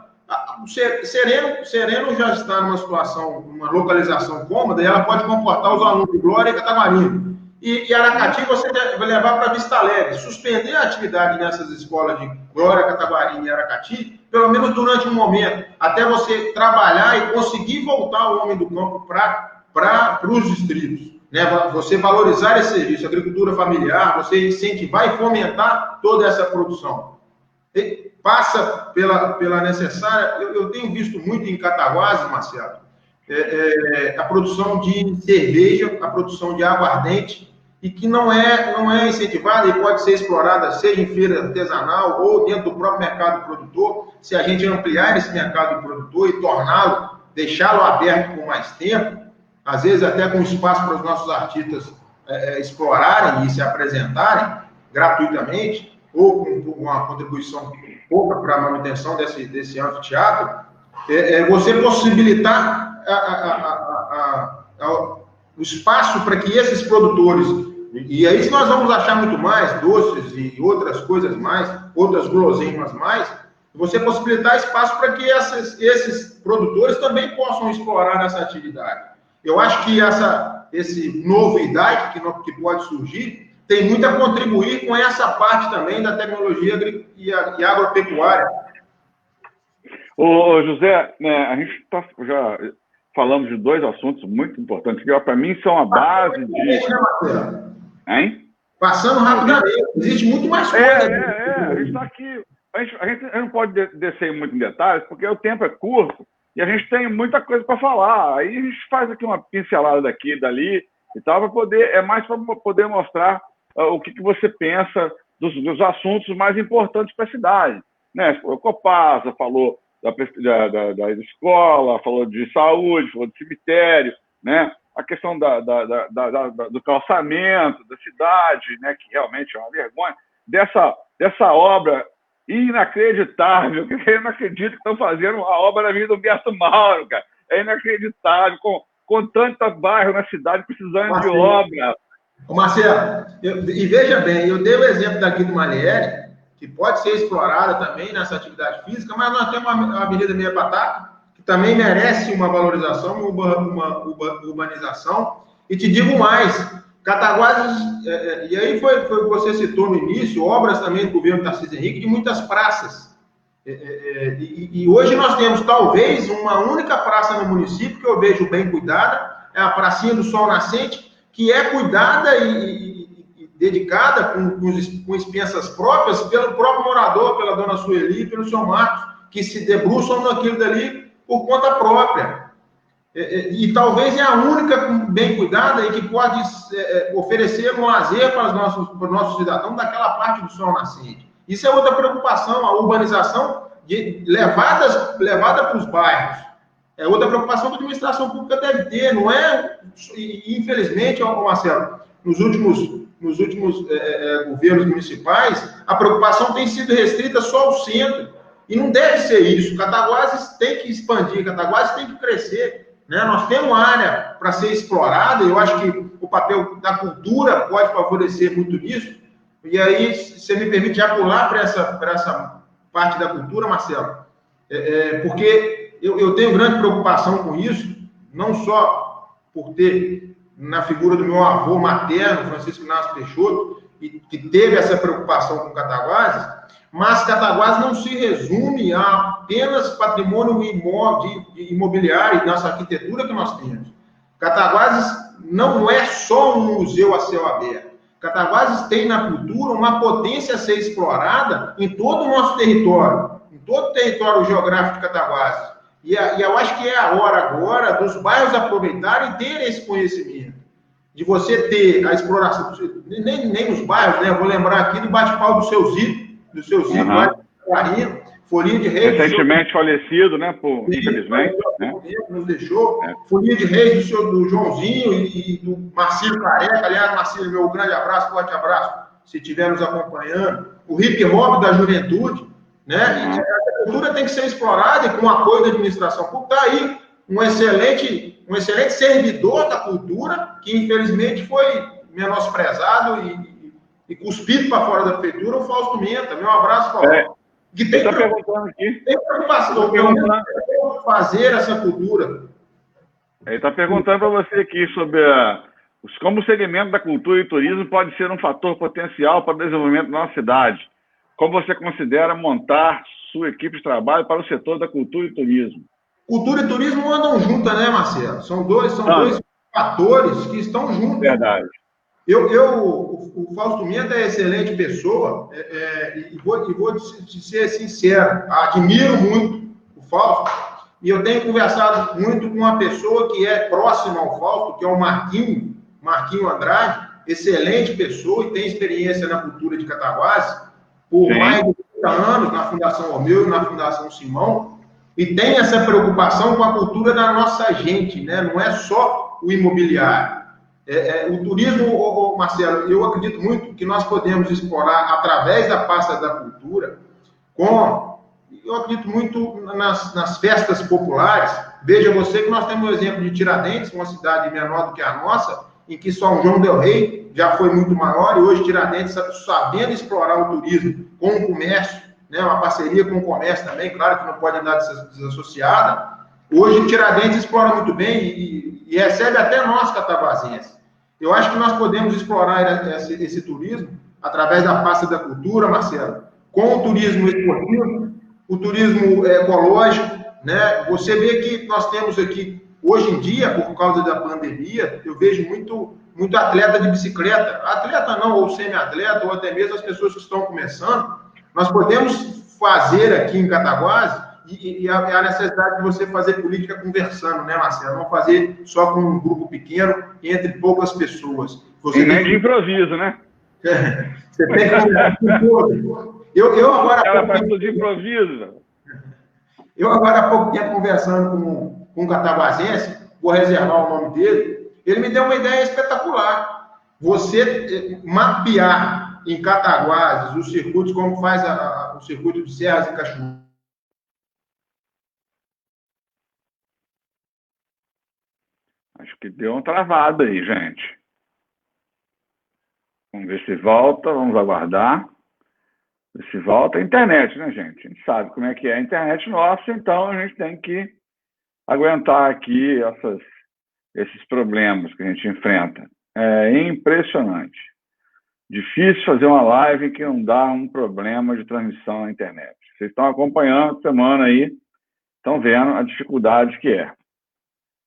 O Sereno já está numa situação, uma localização cômoda, e ela pode comportar os alunos de Glória e Cataguarinho. E Aracati você vai levar para Vista Alegre. Suspender a atividade nessas escolas de Glória, Cataguarinho e Aracati, pelo menos durante um momento, até você trabalhar e conseguir voltar o homem do campo para os distritos. Né? Você valorizar esse serviço, agricultura familiar, você incentivar e fomentar toda essa produção. E passa pela necessária, eu tenho visto muito em Cataguases, Marcelo, a produção de cerveja, a produção de aguardente, e que não é incentivada e pode ser explorada, seja em feira artesanal ou dentro do próprio mercado produtor, se a gente ampliar esse mercado produtor e torná-lo, deixá-lo aberto por mais tempo, às vezes até com espaço para os nossos artistas explorarem e se apresentarem gratuitamente, ou com uma contribuição pouca para a manutenção desse anfiteatro, você possibilitar o espaço para que esses produtores, e aí nós vamos achar muito mais doces e outras coisas mais, outras guloseimas mais, você possibilitar espaço para que esses produtores também possam explorar nessa atividade. Eu acho que esse novo IDAIC que pode surgir tem muito a contribuir com essa parte também da tecnologia e agropecuária. Ô, José, né, a gente já falamos de 2 assuntos muito importantes, que para mim são a base de... Hein? Passando rapidamente, existe muito mais coisa. A gente está aqui... A gente não pode descer muito em detalhes, porque o tempo é curto e a gente tem muita coisa para falar. Aí a gente faz aqui uma pincelada daqui e dali e tal, para poder... mais para poder mostrar o que você pensa dos assuntos mais importantes para a cidade. Né? O Copasa falou da escola, falou de saúde, falou de cemitério, né? A questão do calçamento da cidade, né? Que realmente é uma vergonha, dessa obra inacreditável, que eu não acredito que estão fazendo a obra da Avenida do Humberto Mauro, cara. É inacreditável, com tanto bairro na cidade precisando de obra. Ô Marcelo, e veja bem, eu dei o exemplo daqui do Malieri, que pode ser explorada também nessa atividade física, mas nós temos a Avenida Meia Batata, que também merece uma valorização, uma urbanização. E te digo mais, Cataguases, e aí foi o que você citou no início, obras também do governo Tarcísio Henrique, de muitas praças. E hoje nós temos, talvez, uma única praça no município que eu vejo bem cuidada, é a Pracinha do Sol Nascente, que é cuidada e dedicada com expensas próprias pelo próprio morador, pela dona Sueli e pelo seu Marcos, que se debruçam naquilo dali por conta própria. E talvez é a única bem cuidada e que pode oferecer um lazer para os nossos cidadãos daquela parte do Sol Nascente. Isso é outra preocupação, a urbanização levada para os bairros. É outra preocupação que a administração pública deve ter, não é? Infelizmente, Marcelo, nos últimos governos municipais, a preocupação tem sido restrita só ao centro. E não deve ser isso. Cataguases tem que expandir, Cataguases tem que crescer. Né? Nós temos área para ser explorada, e eu acho que o papel da cultura pode favorecer muito nisso. E aí, se você me permite já pular para essa parte da cultura, Marcelo, porque eu tenho grande preocupação com isso, não só por ter na figura do meu avô materno, Francisco Inácio Peixoto, que teve essa preocupação com Cataguases, mas Cataguases não se resume a apenas patrimônio imobiliário e nossa arquitetura que nós temos. Cataguases não é só um museu a céu aberto. Cataguases tem na cultura uma potência a ser explorada em todo o nosso território, em todo o território geográfico de Cataguases. E eu acho que é a hora agora dos bairros aproveitarem e terem esse conhecimento. De você ter a exploração, nem nos bairros, né? Eu vou lembrar aqui do bate-pau do seu Zito, Folia de Reis. Recentemente falecido, né? Infelizmente. Nos deixou. Folia de Reis do Joãozinho e do Marcílio Careca. Aliás, Marcílio, meu grande abraço, forte abraço, se estiver nos acompanhando. O hip hop da juventude. né? E a cultura tem que ser explorada e com o apoio da administração pública. Está aí um excelente servidor da cultura que, infelizmente, foi menosprezado e cuspido para fora da prefeitura, o Fausto Menta. Meu abraço, Fausto. Que tem perguntando aqui. Tem preocupação em fazer essa cultura. Ele está perguntando para você aqui sobre como o segmento da cultura e turismo pode ser um fator potencial para o desenvolvimento da nossa cidade. Como você considera montar sua equipe de trabalho para o setor da cultura e turismo? Cultura e turismo andam juntas, né, Marcelo? São dois fatores que estão juntos. Verdade. O Fausto Menta é excelente pessoa, e vou te ser sincero, admiro muito o Fausto, e eu tenho conversado muito com uma pessoa que é próxima ao Fausto, que é o Marquinho Andrade, excelente pessoa e tem experiência na cultura de Cataguases, por mais de 30 anos na Fundação Romeu e na Fundação Simão, e tem essa preocupação com a cultura da nossa gente, né? Não é só o imobiliário. O turismo, Marcelo, eu acredito muito que nós podemos explorar através da pasta da cultura, eu acredito muito nas festas populares. Veja você que nós temos o exemplo de Tiradentes, uma cidade menor do que a nossa, em que São João del Rei já foi muito maior, e hoje Tiradentes, sabendo explorar o turismo com o comércio, né, uma parceria com o comércio também, claro que não pode andar desassociada, hoje Tiradentes explora muito bem e recebe até nós, cataguasenses. Eu acho que nós podemos explorar esse turismo através da pasta da cultura, Marcelo, com o turismo esportivo, o turismo ecológico, né? Você vê que nós temos aqui, hoje em dia, por causa da pandemia, eu vejo muito atleta de bicicleta. Atleta não, ou semi-atleta, ou até mesmo as pessoas que estão começando. Nós podemos fazer aqui em Cataguases, e a necessidade de você fazer política conversando, né, Marcelo? Não fazer só com um grupo pequeno, entre poucas pessoas. Você nem de improviso, né? Você tem que conversar com todos. Eu agora... Ela faz tudo de improviso. Eu agora há pouco tempo conversando com um cataguasense, vou reservar o nome dele, ele me deu uma ideia espetacular. Você mapear em Cataguases os circuitos, como faz o circuito de Serras e Cachoeiras. Acho que deu uma travada aí, gente. Vamos ver se volta, vamos aguardar. Se volta a internet, né, gente? A gente sabe como é que é a internet nossa, então a gente tem que aguentar aqui esses problemas que a gente enfrenta. É impressionante. Difícil fazer uma live que não dá um problema de transmissão na internet. Vocês estão acompanhando a semana aí, estão vendo a dificuldade que é.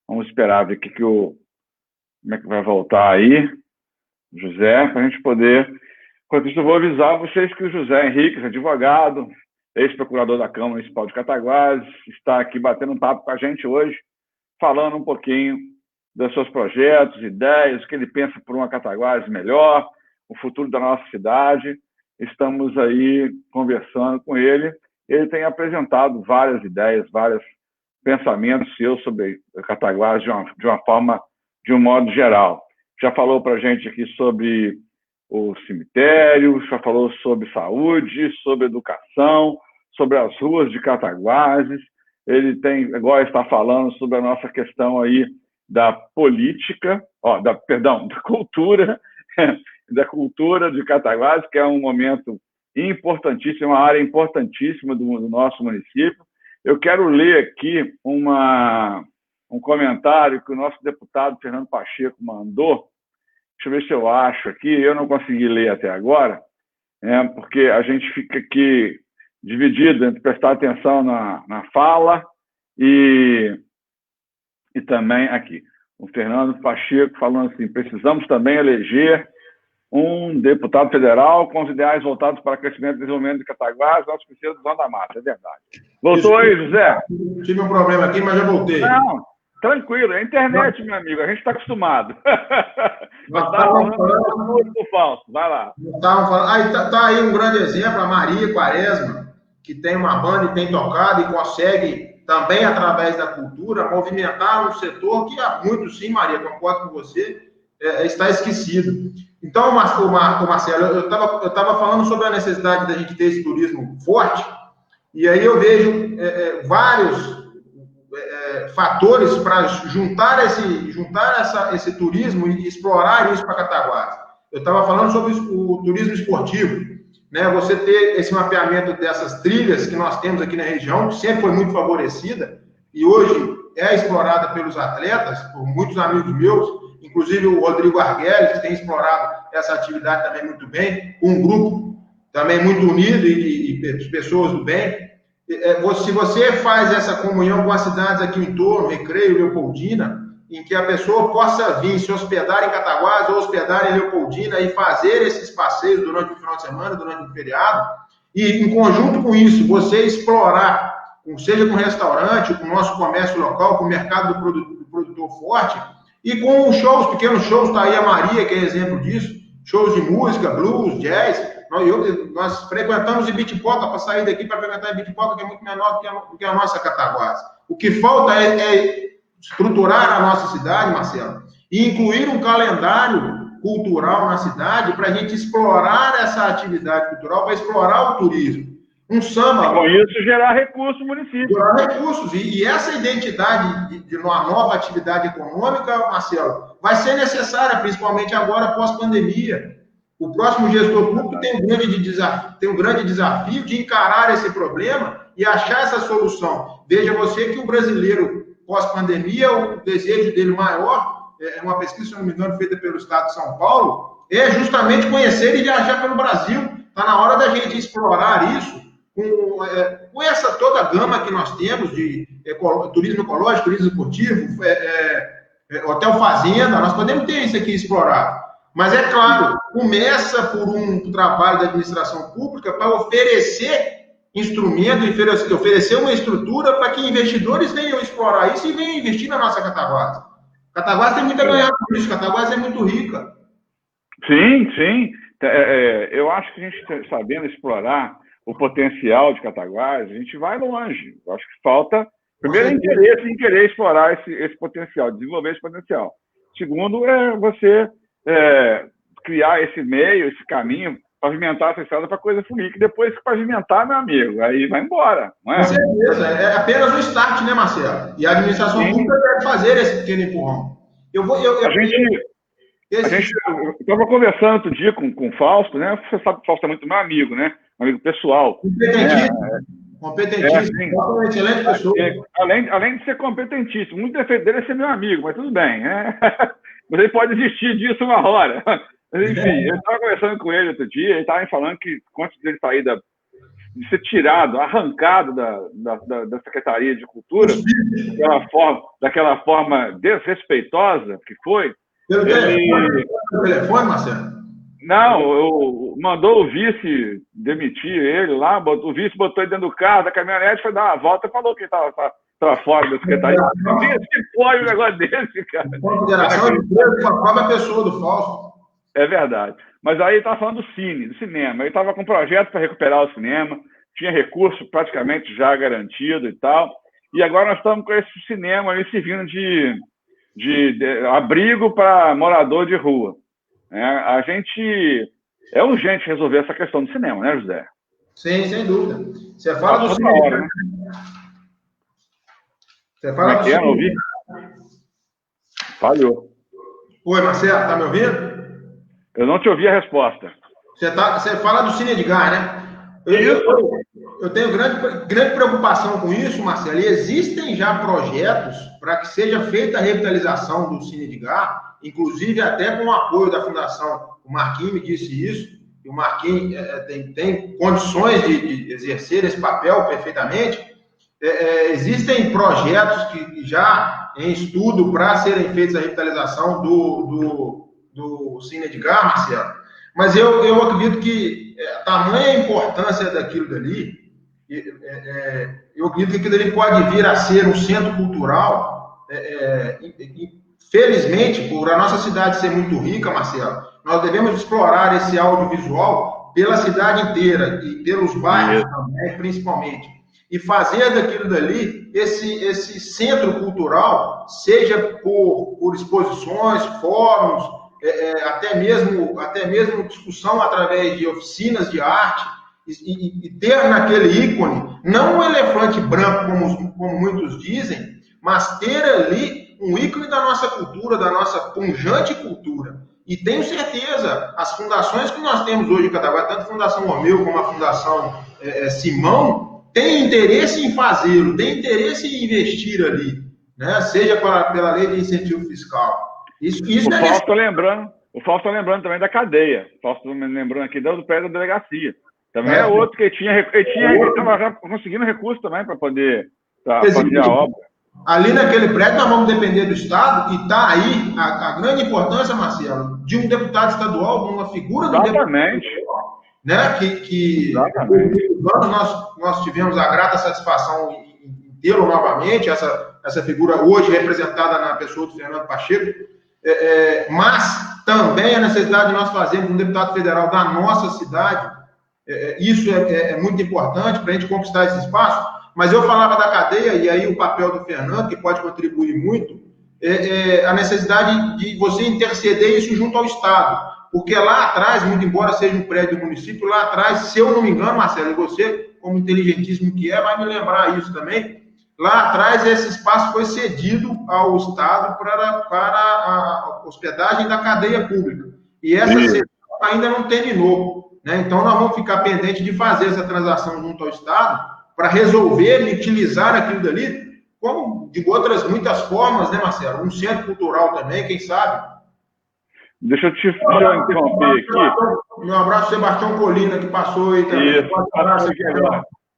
Vamos esperar ver como é que vai voltar aí, José, para a gente poder... Enquanto isso, eu vou avisar vocês que o José Henrique, advogado, ex-procurador da Câmara Municipal de Cataguases, está aqui batendo um papo com a gente hoje, falando um pouquinho dos seus projetos, ideias, o que ele pensa por uma Cataguases melhor, o futuro da nossa cidade. Estamos aí conversando com ele. Ele tem apresentado várias ideias, vários pensamentos seus sobre Cataguases de um modo geral. Já falou para a gente aqui sobre o cemitério, já falou sobre saúde, sobre educação, sobre as ruas de Cataguases. Ele agora está falando sobre a nossa questão aí da política, da cultura, da cultura de Cataguases, que é um momento importantíssimo, uma área importantíssima do nosso município. Eu quero ler aqui um comentário que o nosso deputado Fernando Pacheco mandou. Deixa eu ver se eu acho aqui. Eu não consegui ler até agora, porque a gente fica aqui dividido entre prestar atenção na fala e também aqui. O Fernando Pacheco falando assim: precisamos também eleger um deputado federal com os ideais voltados para crescimento e desenvolvimento de Cataguases, nós precisamos do Zona da Mata, é verdade. Voltou aí, José? Tive um problema aqui, mas já voltei. Não, tranquilo, é a internet, meu amigo, a gente está acostumado. Nós estávamos falando do falso, vai lá. Tá aí um grande exemplo, a Maria Quaresma, que tem uma banda e tem tocado e consegue também, através da cultura, movimentar um setor que há muito, sim, Maria, concordo com você, está esquecido. Então, Marcelo, eu estava falando sobre a necessidade da gente ter esse turismo forte, E aí eu vejo vários fatores para juntar esse turismo e explorar isso para Cataguases. Eu estava falando sobre o turismo esportivo, né? Você ter esse mapeamento dessas trilhas que nós temos aqui na região, que sempre foi muito favorecida, e hoje é explorada pelos atletas, por muitos amigos meus, inclusive o Rodrigo Arguelles, que tem explorado essa atividade também muito bem, um grupo também muito unido e pessoas do bem. Se você faz essa comunhão com as cidades aqui em torno, Recreio, Leopoldina, em que a pessoa possa vir se hospedar em Cataguases ou hospedar em Leopoldina e fazer esses passeios durante o final de semana, durante o feriado, e em conjunto com isso, você explorar, seja com restaurante, com o nosso comércio local, com o mercado do produtor forte, e com shows, pequenos shows, está aí a Maria, que é exemplo disso, shows de música, blues, jazz. Nós frequentamos Ibitipoca para sair daqui para frequentar Ibitipoca, que é muito menor do que a nossa Cataguases. O que falta é estruturar a nossa cidade, Marcelo, e incluir um calendário cultural na cidade para a gente explorar essa atividade cultural, para explorar o turismo. Um samba... E com isso, gerar recursos no município. Gerar recursos. E essa identidade de uma nova atividade econômica, Marcelo, vai ser necessária, principalmente agora, pós-pandemia. O próximo gestor público tem um grande desafio de encarar esse problema e achar essa solução. Veja você que o brasileiro, pós-pandemia, o desejo dele maior, uma pesquisa, se não me engano, feita pelo Estado de São Paulo, é justamente conhecer e viajar pelo Brasil. Está na hora da gente explorar isso com essa toda a gama que nós temos de turismo ecológico, turismo esportivo, hotel fazenda, nós podemos ter isso aqui explorado. Mas, é claro, começa por um trabalho da administração pública para oferecer instrumento, oferecer uma estrutura para que investidores venham explorar isso e venham investir na nossa Cataguases. Cataguases tem muito a ganhar com isso, Cataguases é muito rica. Sim, sim. Eu acho que a gente, sabendo explorar o potencial de Cataguases, a gente vai longe. Eu acho que falta, primeiro, interesse em querer explorar esse potencial, desenvolver esse potencial. Segundo, você criar esse meio, esse caminho, pavimentar essa estrada para coisa fluir, que depois que pavimentar, meu amigo, aí vai embora, não é? Com certeza, é apenas um start, né, Marcelo? E a administração pública deve fazer esse pequeno empurrão. A gente estava conversando outro dia com o Fausto, né? Você sabe que o Fausto é muito meu amigo, né? Um amigo pessoal. Competentíssimo, excelente pessoa. Além de ser competentíssimo, muito defeito dele é ser meu amigo, mas tudo bem, né? Mas ele pode desistir disso uma hora. Mas, enfim, eu estava conversando com ele outro dia, ele estava me falando que, antes dele sair de ser tirado, arrancado da Secretaria de Cultura, daquela forma desrespeitosa que foi. Pelo telefone, Marcelo? Não, mandou o vice demitir ele lá, o vice botou ele dentro do carro, da caminhonete, foi dar uma volta e falou que estava fora da Secretaria. Não tinha se pode um negócio desse, cara. Consideração de empresa com a própria pessoa do Fausto. É verdade. Mas aí ele estava falando do cinema. Ele estava com um projeto para recuperar o cinema, tinha recurso praticamente já garantido e tal. E agora nós estamos com esse cinema ali servindo de abrigo para morador de rua. A gente... É urgente resolver essa questão do cinema, né, José? Sim, sem dúvida. Você fala do cinema. Hora, né? Você fala do cinema. Ouvir? Falhou. Oi, Marcelo, tá me ouvindo? Eu não te ouvi a resposta. Você fala do Cine Edgar, né? Eu tenho grande preocupação com isso, Marcelo, e existem já projetos para que seja feita a revitalização do Cine Edgar, inclusive até com o apoio da Fundação. O Marquinhos me disse isso, e o Marquinhos tem condições de exercer esse papel perfeitamente. Existem projetos que já em estudo para serem feitos a revitalização do Cine Edgar, Marcelo, mas eu acredito que a tamanha importância daquilo dali, eu acredito que aquilo dali pode vir a ser um centro cultural, felizmente, por a nossa cidade ser muito rica, Marcelo, nós devemos explorar esse audiovisual pela cidade inteira e pelos bairros também, principalmente, e fazer daquilo dali esse centro cultural, seja por exposições, fóruns, até mesmo discussão através de oficinas de arte, e ter naquele ícone, não um elefante branco, como muitos dizem, mas ter ali um ícone da nossa cultura, da nossa pujante cultura. E tenho certeza, as fundações que nós temos hoje em Cataguá, tanto a Fundação Romeu como a Fundação Simão, têm interesse em fazê-lo, têm interesse em investir ali, né? Seja pela lei de incentivo fiscal. Isso o Fausto está lembrando também da cadeia. O Fausto está lembrando aqui do pé da delegacia. Também é outro que ele estava já conseguindo recurso também para poder fazer a obra. Ali naquele prédio nós vamos depender do Estado, e está aí a grande importância, Marcelo, de um deputado estadual, de uma figura do Exatamente. deputado, né? Exatamente. Nós tivemos a grata satisfação em tê-lo novamente, essa figura hoje representada na pessoa do Fernando Pacheco, mas também a necessidade de nós fazermos um deputado federal da nossa cidade. Isso é muito importante para a gente conquistar esse espaço. Mas eu falava da cadeia, e aí o papel do Fernando, que pode contribuir muito, a necessidade de você interceder isso junto ao Estado. Porque lá atrás, muito embora seja um prédio do município, lá atrás, se eu não me engano, Marcelo, e você, como inteligentíssimo que vai me lembrar isso também, lá atrás esse espaço foi cedido ao Estado para a hospedagem da cadeia pública. E essa cessão ainda não terminou, né? Então nós vamos ficar pendentes de fazer essa transação junto ao Estado, para resolver e utilizar aquilo dali, como de outras muitas formas, né, Marcelo? Um centro cultural também, quem sabe? Deixa eu interromper aqui. Um abraço, Sebastião Colina, que passou aí também. Isso,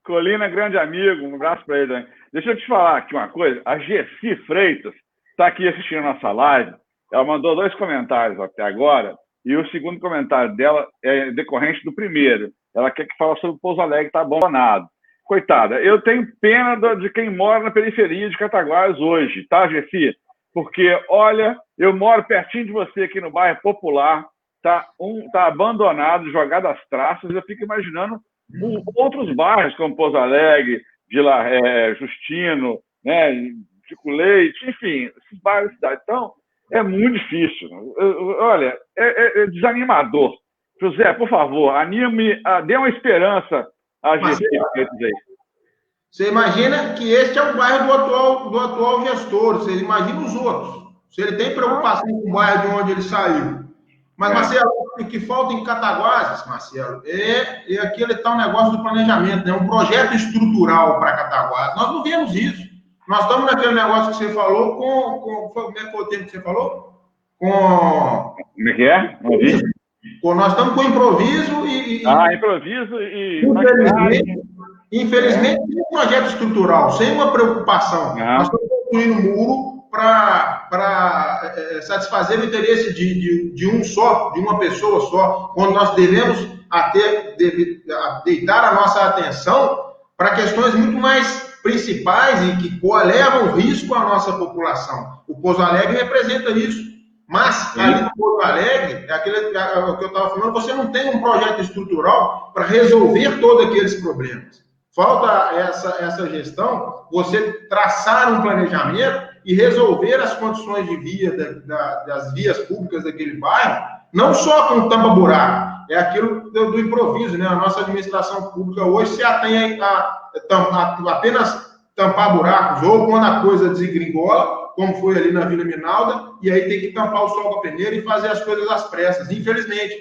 Colina, grande amigo, um abraço para ele também. Deixa eu te falar aqui uma coisa. A Gessi Freitas está aqui assistindo a nossa live. Ela mandou 2 comentários até agora, e o segundo comentário dela é decorrente do primeiro. Ela quer que fale sobre o Pouso Alegre, está abandonado. Coitada, eu tenho pena de quem mora na periferia de Cataguás hoje, tá, Gessi? Porque, olha, eu moro pertinho de você aqui no bairro Popular, tá abandonado, jogado às traças, eu fico imaginando outros bairros, como Pouso Alegre, Vila Justino, né, Chico Leite, enfim, esses bairros da cidade. Então, é muito difícil. Olha, é desanimador. José, por favor, anime, dê uma esperança. Você imagina que este é o bairro do atual gestor, você imagina os outros. Se ele tem preocupação com o bairro de onde ele saiu. Mas, Marcelo, o que falta em Cataguases, Marcelo, é aquele tal negócio do planejamento, né? Um projeto estrutural para Cataguases. Nós não vemos isso. Nós estamos naquele negócio que você falou como é que foi o tempo que você falou? Como é que é? Não vi. Nós estamos com improviso improviso e... Infelizmente, sem um projeto estrutural, sem uma preocupação. Nós estamos construindo um muro para satisfazer o interesse de uma pessoa só, quando nós devemos deitar a nossa atenção para questões muito mais principais e que levam risco à nossa população. O Pouso Alegre representa isso. Mas, ali no Pouso Alegre, é o que eu estava falando, você não tem um projeto estrutural para resolver todos aqueles problemas. Falta essa gestão, você traçar um planejamento e resolver as condições de via das vias públicas daquele bairro, não só com tampa-buraco, é aquilo do improviso, né? A nossa administração pública hoje se atém a apenas tampar buracos, ou quando a coisa desgringola, como foi ali na Vila Minalda, e aí tem que tampar o sol com a peneira e fazer as coisas às pressas. Infelizmente,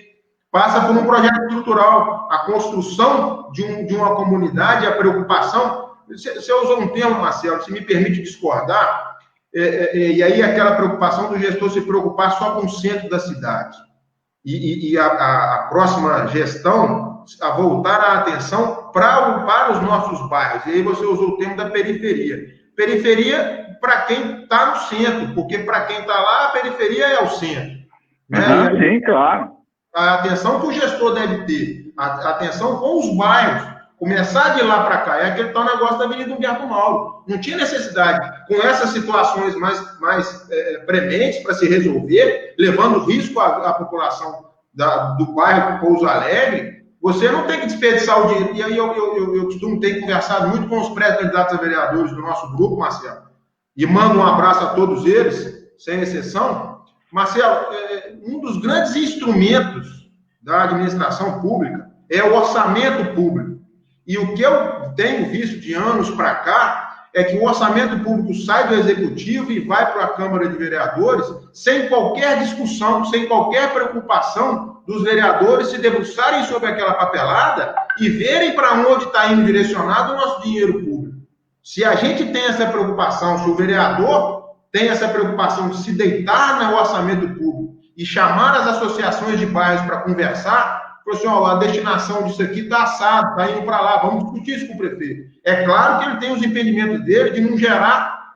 passa por um projeto estrutural, a construção de uma comunidade, a preocupação. Você usou um termo, Marcelo, se me permite discordar, e aí aquela preocupação do gestor se preocupar só com o centro da cidade. E a próxima gestão, a voltar a atenção para os nossos bairros. E aí você usou o termo da periferia. Periferia para quem está no centro, porque para quem está lá, a periferia é o centro. Né? Sim, claro. A atenção que o gestor deve ter, a atenção com os bairros, começar de lá para cá, é aquele tal negócio da Avenida Humberto Mauro. Não tinha necessidade, com essas situações mais prementes para se resolver, levando risco à população do bairro Pouso Alegre, você não tem que desperdiçar o dinheiro. E aí eu costumo ter conversado muito com os pré-candidatos a vereadores do nosso grupo, Marcelo, e mando um abraço a todos eles, sem exceção. Marcelo, um dos grandes instrumentos da administração pública é o orçamento público. E o que eu tenho visto de anos para cá é que o orçamento público sai do Executivo e vai para a Câmara de Vereadores sem qualquer discussão, sem qualquer preocupação dos vereadores se debruçarem sobre aquela papelada e verem para onde está indo direcionado o nosso dinheiro público. Se a gente tem essa preocupação, se o vereador tem essa preocupação de se deitar no orçamento público e chamar as associações de bairros para conversar, pessoal, a destinação disso aqui está assado, está indo para lá, vamos discutir isso com o prefeito. É claro que ele tem os impedimentos dele de não gerar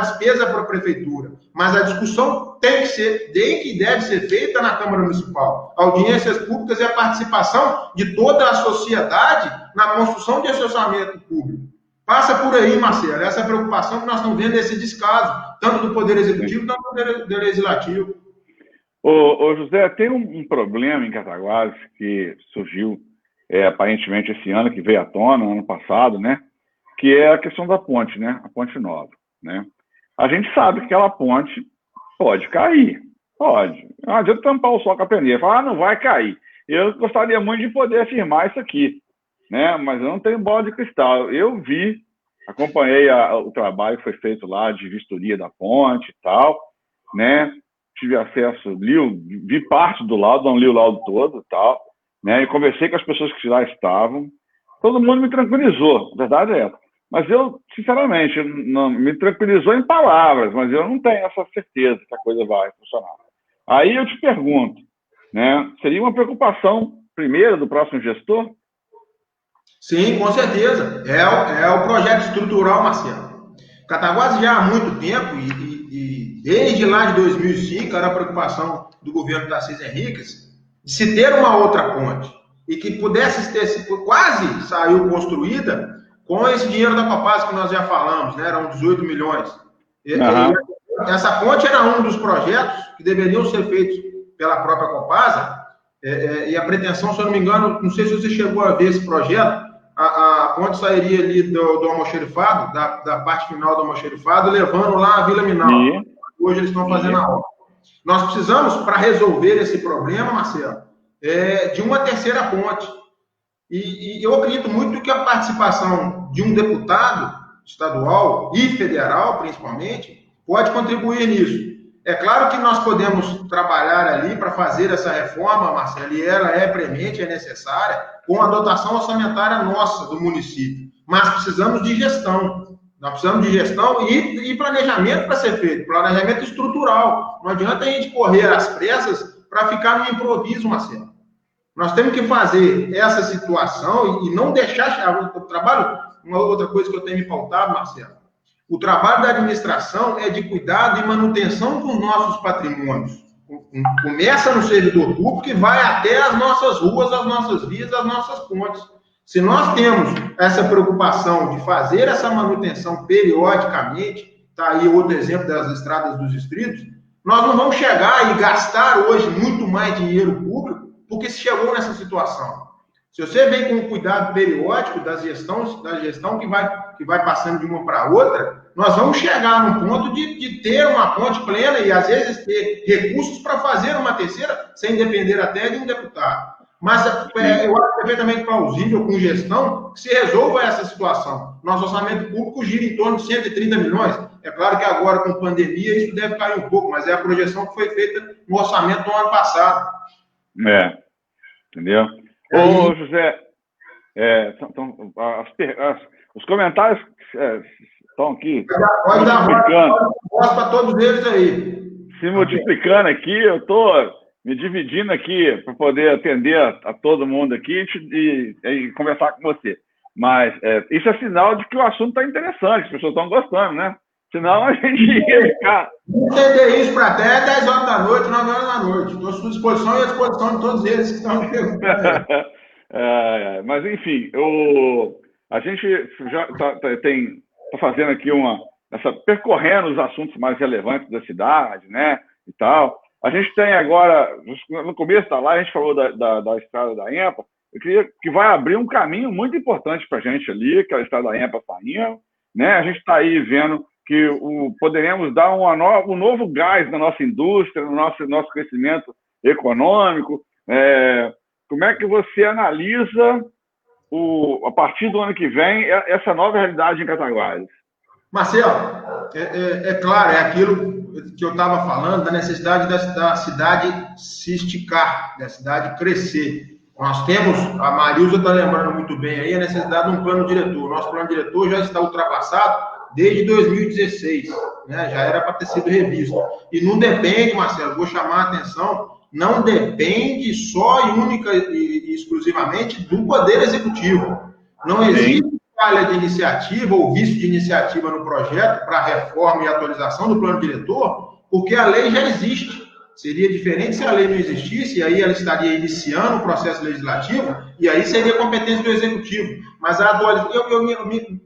despesa para a prefeitura, mas a discussão tem que deve ser feita na Câmara Municipal. Audiências públicas e a participação de toda a sociedade na construção desse orçamento público. Passa por aí, Marcelo, essa preocupação que nós estamos vendo, esse descaso, tanto do Poder Executivo quanto do Poder Legislativo. Ô José, tem um problema em Cataguases que surgiu aparentemente esse ano, que veio à tona, ano passado, né? Que é a questão da ponte, né? A ponte nova, né? A gente sabe que aquela ponte pode cair, pode. Não adianta tampar o sol com a peneira, falar, não vai cair. Eu gostaria muito de poder afirmar isso aqui, né? Mas eu não tenho bola de cristal. Eu acompanhei o trabalho que foi feito lá de vistoria da ponte e tal, né? Tive acesso, vi parte do laudo, não li o laudo todo e tal, né? E conversei com as pessoas que lá estavam. Todo mundo me tranquilizou, a verdade é essa. Mas eu, sinceramente, não me tranquilizou em palavras, mas eu não tenho essa certeza que a coisa vai funcionar. Aí eu te pergunto, né? Seria uma preocupação primeira do próximo gestor? Sim, com certeza. É o projeto estrutural, Marcelo. Cataguases já há muito tempo e desde lá de 2005 era a preocupação do governo Tarcísio Henriques de se ter uma outra ponte e que pudesse ter quase saiu construída com esse dinheiro da Copasa que nós já falamos, né? Eram 18 milhões. Uhum. Essa ponte era um dos projetos que deveriam ser feitos pela própria Copasa e a pretensão, se eu não me engano, não sei se você chegou a ver esse projeto, a ponte sairia ali do almoxerifado, da parte final do almoxerifado, levando lá a Vila Minal. Hoje eles estão fazendo a obra. Nós precisamos, para resolver esse problema, Marcelo, de uma terceira ponte. E eu acredito muito que a participação de um deputado estadual e federal, principalmente, pode contribuir nisso. É claro que nós podemos trabalhar ali para fazer essa reforma, Marcelo, e ela é premente, é necessária, com a dotação orçamentária nossa, do município. Mas precisamos de gestão. Nós precisamos de gestão e planejamento para ser feito, planejamento estrutural. Não adianta a gente correr às pressas para ficar no improviso, Marcelo. Nós temos que fazer essa situação e não deixar o trabalho. Uma outra coisa que eu tenho me pautado, Marcelo, o trabalho da administração é de cuidado e manutenção dos nossos patrimônios. Começa no servidor público e vai até as nossas ruas, as nossas vias, as nossas pontes. Se nós temos essa preocupação de fazer essa manutenção periodicamente, está aí outro exemplo das estradas dos distritos, nós não vamos chegar e gastar hoje muito mais dinheiro público porque se chegou nessa situação. Se você vem com o cuidado periódico da gestão que vai passando de uma para outra, nós vamos chegar num ponto de ter uma ponte plena e, às vezes, ter recursos para fazer uma terceira, sem depender até de um deputado. Mas eu acho perfeitamente plausível, com gestão, que se resolva essa situação. Nosso orçamento público gira em torno de 130 milhões. É claro que agora, com pandemia, isso deve cair um pouco, mas é a projeção que foi feita no orçamento do ano passado. Entendeu? Ô, José, os comentários estão aqui. Pode dar voz para todos eles aí. Se multiplicando aqui, eu estou me dividindo aqui para poder atender a todo mundo aqui e conversar com você. Mas isso é sinal de que o assunto está interessante, as pessoas estão gostando, né? Senão a gente ia ficar... Entender isso para até 10 horas da noite, 9 horas da noite. Estou à sua disposição e à disposição de todos eles que estão perguntando. Mas, enfim, a gente já está fazendo aqui percorrendo os assuntos mais relevantes da cidade, né? E tal. A gente tem agora, no começo da live, a gente falou da estrada da EMPA. Eu queria que vai abrir um caminho muito importante para a gente ali, que é a estrada da EMPA saindo, né? A gente está aí vendo que poderemos dar um novo gás na nossa indústria, no nosso crescimento econômico, como é que você analisa, a partir do ano que vem, essa nova realidade em Cataguases? Marcelo, é claro, é aquilo que eu estava falando, da necessidade da cidade se esticar, da cidade crescer. Nós temos, a Marilza está lembrando muito bem aí, a necessidade de um plano diretor. Nosso plano diretor já está ultrapassado desde 2016, né? Já era para ter sido revisto. E não depende, Marcelo, vou chamar a atenção, não depende só e única e exclusivamente do Poder Executivo. Não existe falha de iniciativa ou vício de iniciativa no projeto para reforma e atualização do plano diretor, porque a lei já existe. Seria diferente se a lei não existisse, e aí ela estaria iniciando o processo legislativo, e aí seria competência do Executivo. Mas a atualização,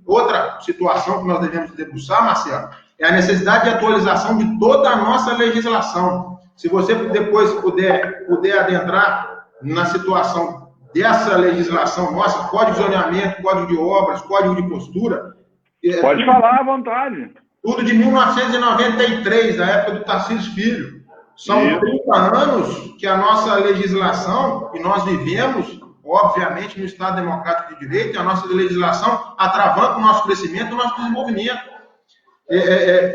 outra situação que nós devemos debruçar, Marcelo, é a necessidade de atualização de toda a nossa legislação. Se você depois puder adentrar na situação dessa legislação nossa, Código de Zoneamento, Código de Obras, Código de Postura... Pode falar à vontade. Tudo de 1993, da época do Tarcísio Filho. São 30 anos que a nossa legislação, que nós vivemos, obviamente, no Estado Democrático de Direito, a nossa legislação atravanca o nosso crescimento e o nosso desenvolvimento.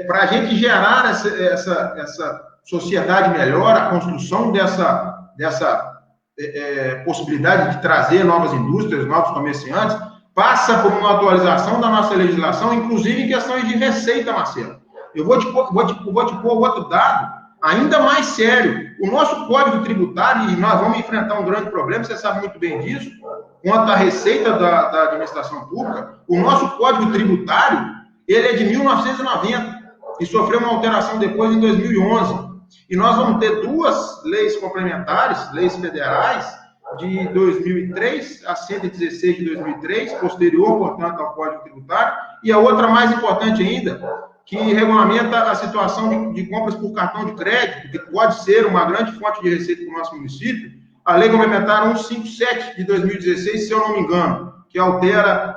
Para a gente gerar essa sociedade melhor, a construção dessa possibilidade de trazer novas indústrias, novos comerciantes, passa por uma atualização da nossa legislação, inclusive em questões de receita, Marcelo. Eu vou te pôr outro dado ainda mais sério. O nosso Código Tributário, e nós vamos enfrentar um grande problema, você sabe muito bem disso, quanto à receita da administração pública, o nosso Código Tributário, ele é de 1990 e sofreu uma alteração depois em 2011. E nós vamos ter duas leis complementares, leis federais, de 2003, a 116 de 2003, posterior, portanto, ao Código Tributário, e a outra mais importante ainda, que regulamenta a situação de compras por cartão de crédito, que pode ser uma grande fonte de receita para o nosso município, a Lei Complementar 157 de 2016, se eu não me engano, que altera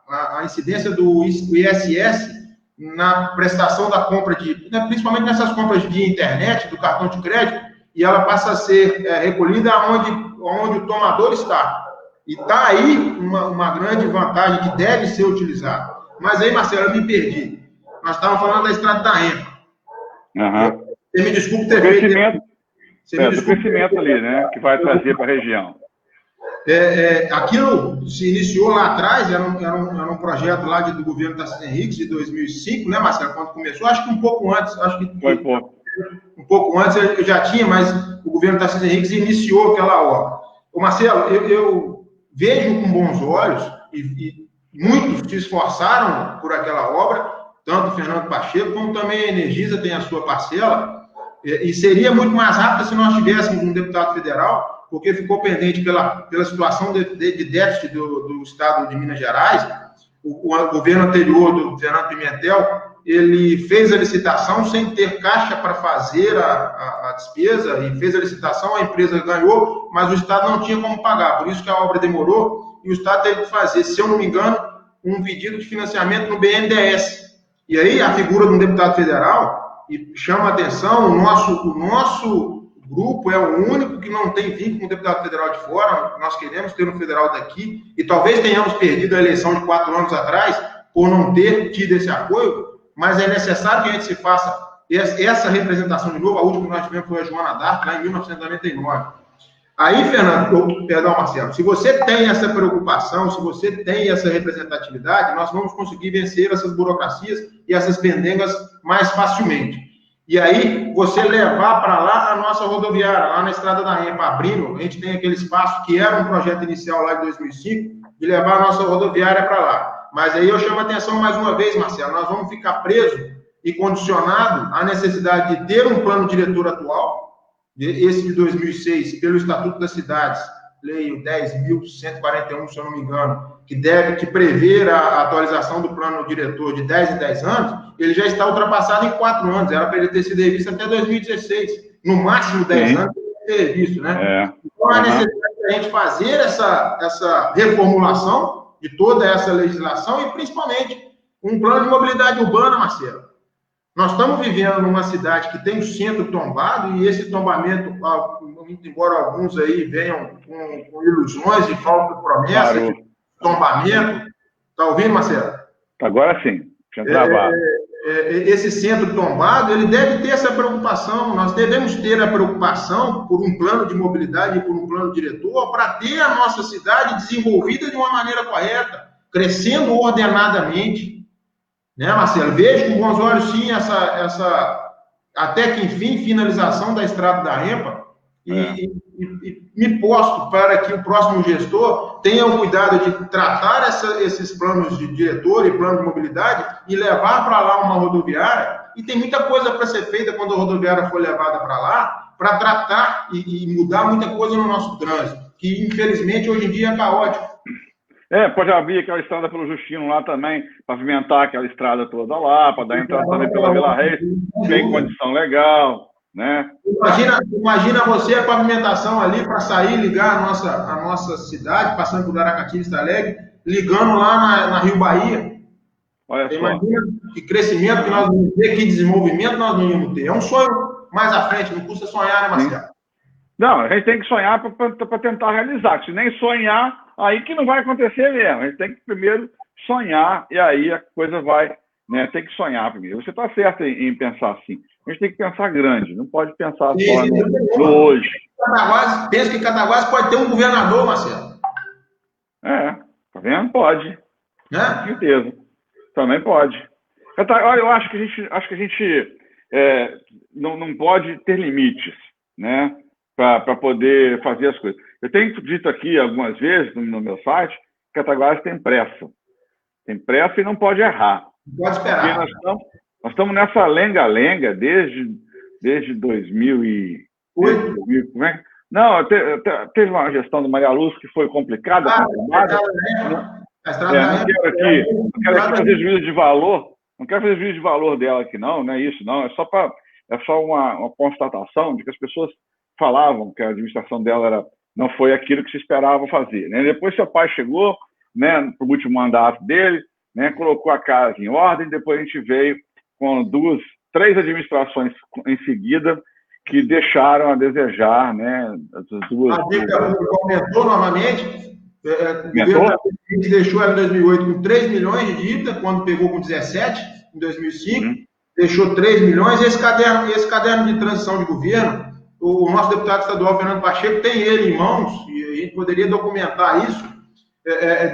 a incidência do ISS na prestação da compra principalmente nessas compras via internet, do cartão de crédito, e ela passa a ser recolhida onde o tomador está. E está aí uma grande vantagem que deve ser utilizada. Mas aí, Marcelo, eu me perdi. Nós estávamos falando da Estrada da Rema. Uhum. Você me desculpe ter feito... Do crescimento ali, né? Que vai trazer para a região. Aquilo se iniciou lá atrás, era um projeto lá do governo Tarcísio Henriques, de 2005, né, Marcelo? Quando começou, acho que um pouco antes. Foi pouco. Um pouco antes eu já tinha, mas o governo Tarcísio Henriques iniciou aquela obra. Ô, Marcelo, eu vejo com bons olhos, e muitos se esforçaram por aquela obra, tanto o Fernando Pacheco, como também a Energisa tem a sua parcela, e seria muito mais rápido se nós tivéssemos um deputado federal, porque ficou pendente pela situação de déficit do Estado de Minas Gerais. O governo anterior do Fernando Pimentel, ele fez a licitação sem ter caixa para fazer a despesa, e fez a licitação, a empresa ganhou, mas o Estado não tinha como pagar, por isso que a obra demorou, e o Estado teve que fazer, se eu não me engano, um pedido de financiamento no BNDES. E aí a figura de um deputado federal, e chama a atenção, o nosso grupo é o único que não tem vínculo com o deputado federal de fora, nós queremos ter um federal daqui, e talvez tenhamos perdido a eleição de 4 anos atrás, por não ter tido esse apoio, mas é necessário que a gente se faça essa representação de novo. A última que nós tivemos foi a Joana Dark, lá em 1999. Aí, Marcelo, se você tem essa preocupação, se você tem essa representatividade, nós vamos conseguir vencer essas burocracias e essas pendengas mais facilmente. E aí, você levar para lá a nossa rodoviária, lá na Estrada da Rema, abrindo, a gente tem aquele espaço que era um projeto inicial lá de 2005, de levar a nossa rodoviária para lá. Mas aí eu chamo a atenção mais uma vez, Marcelo, nós vamos ficar presos e condicionados à necessidade de ter um plano diretor atual, esse de 2006, pelo Estatuto das Cidades, Lei 10.141, se eu não me engano, que prever a atualização do plano diretor de 10 em 10 anos, ele já está ultrapassado em 4 anos, era para ele ter sido revisto até 2016, no máximo 10 anos, ele ter revisto, né? Então, a necessidade de a gente fazer essa reformulação de toda essa legislação e, principalmente, um plano de mobilidade urbana, Marcelo. Nós estamos vivendo numa cidade que tem o centro tombado e esse tombamento, embora alguns aí venham com ilusões e falta de promessa de tombamento. Está ouvindo, Marcelo? Agora sim, tinha travado. Esse centro tombado, ele deve ter essa preocupação. Nós devemos ter a preocupação por um plano de mobilidade e por um plano diretor para ter a nossa cidade desenvolvida de uma maneira correta, crescendo ordenadamente. Né, Marcelo? Vejo com bons olhos, sim, essa até que, enfim, finalização da estrada da Rempa e me posto para que o próximo gestor tenha o cuidado de tratar esses planos de diretor e plano de mobilidade e levar para lá uma rodoviária. E tem muita coisa para ser feita quando a rodoviária for levada para lá, para tratar e mudar muita coisa no nosso trânsito, que, infelizmente, hoje em dia é caótico. Pode abrir aquela estrada pelo Justino lá também, pavimentar aquela estrada toda lá, para dar entrada também pela Vila Reis, tem condição legal, né? Imagina você a pavimentação ali para sair, ligar a nossa cidade, passando por Aracati e Vista Alegre, ligando lá na Rio Bahia. Olha só. Imagina que crescimento que nós vamos ter, que desenvolvimento nós não íamos ter. É um sonho mais à frente, não custa sonhar, né, Marcelo? Sim. Não, a gente tem que sonhar para tentar realizar. Se nem sonhar, aí que não vai acontecer mesmo. A gente tem que primeiro sonhar e aí a coisa vai, né? Tem que sonhar primeiro. Você está certo em pensar assim. A gente tem que pensar grande, não pode pensar só no hoje. Pensa que Cataguases pode ter um governador, Marcelo. Tá vendo? Pode. Com certeza. Também pode. Olha, eu acho que a gente não pode ter limites, né? Para poder fazer as coisas. Eu tenho dito aqui algumas vezes no meu site que Cataguases tem pressa. Tem pressa e não pode errar. Pode esperar. Porque nós estamos nessa lenga-lenga desde 2008. Como é? Não, teve uma gestão do Maria Lúcia que foi complicada. Não quero aqui fazer juízo de valor. Não quero fazer juízo de valor dela aqui, não é isso, não. É só uma constatação de que as pessoas falavam que a administração dela não foi aquilo que se esperava fazer. Né? Depois seu pai chegou, né, para o último mandato dele, né, colocou a casa em ordem, depois a gente veio com 3 administrações em seguida que deixaram a desejar, né, as duas... A dívida aumentou novamente, o governo deixou ela em 2008 com 3 milhões de dívida, quando pegou com 17, em 2005, deixou 3 milhões, e esse caderno de transição de governo, o nosso deputado estadual, Fernando Pacheco, tem ele em mãos, e a gente poderia documentar isso,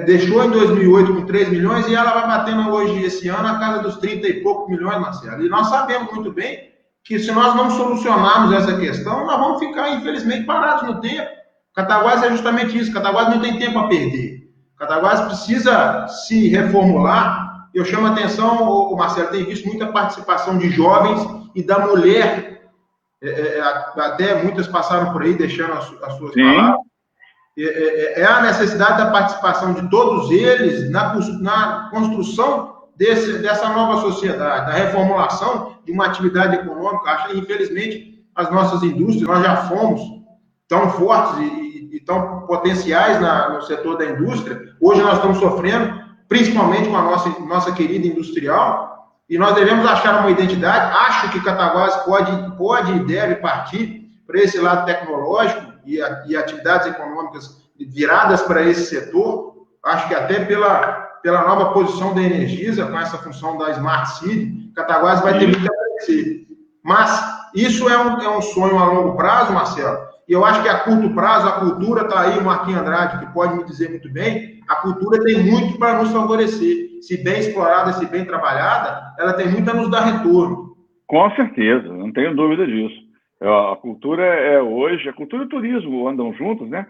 deixou em 2008 com 3 milhões e ela vai batendo hoje, esse ano, a casa dos 30 e poucos milhões, Marcelo. E nós sabemos muito bem que se nós não solucionarmos essa questão, nós vamos ficar, infelizmente, parados no tempo. Cataguases é justamente isso, Cataguases não tem tempo a perder. Cataguases precisa se reformular. Eu chamo a atenção, o Marcelo tem visto muita participação de jovens e da mulher. Até muitas passaram por aí deixando as suas palavras. A necessidade da participação de todos eles na construção dessa nova sociedade, da reformulação de uma atividade econômica. Infelizmente, as nossas indústrias, nós já fomos tão fortes e tão potenciais no setor da indústria. Hoje nós estamos sofrendo, principalmente com a nossa querida industrial. E nós devemos achar uma identidade. Acho que Cataguases pode e deve partir para esse lado tecnológico e atividades econômicas viradas para esse setor. Acho que até pela nova posição da Energisa, com essa função da Smart City, Cataguases vai ter muito a crescer. Mas isso é um sonho a longo prazo, Marcelo. E eu acho que a curto prazo, a cultura está aí, o Marquinhos Andrade, que pode me dizer muito bem, a cultura tem muito para nos favorecer. Se bem explorada, se bem trabalhada, ela tem muito a nos dar retorno. Com certeza, não tenho dúvida disso. A cultura hoje, a cultura e o turismo andam juntos, né?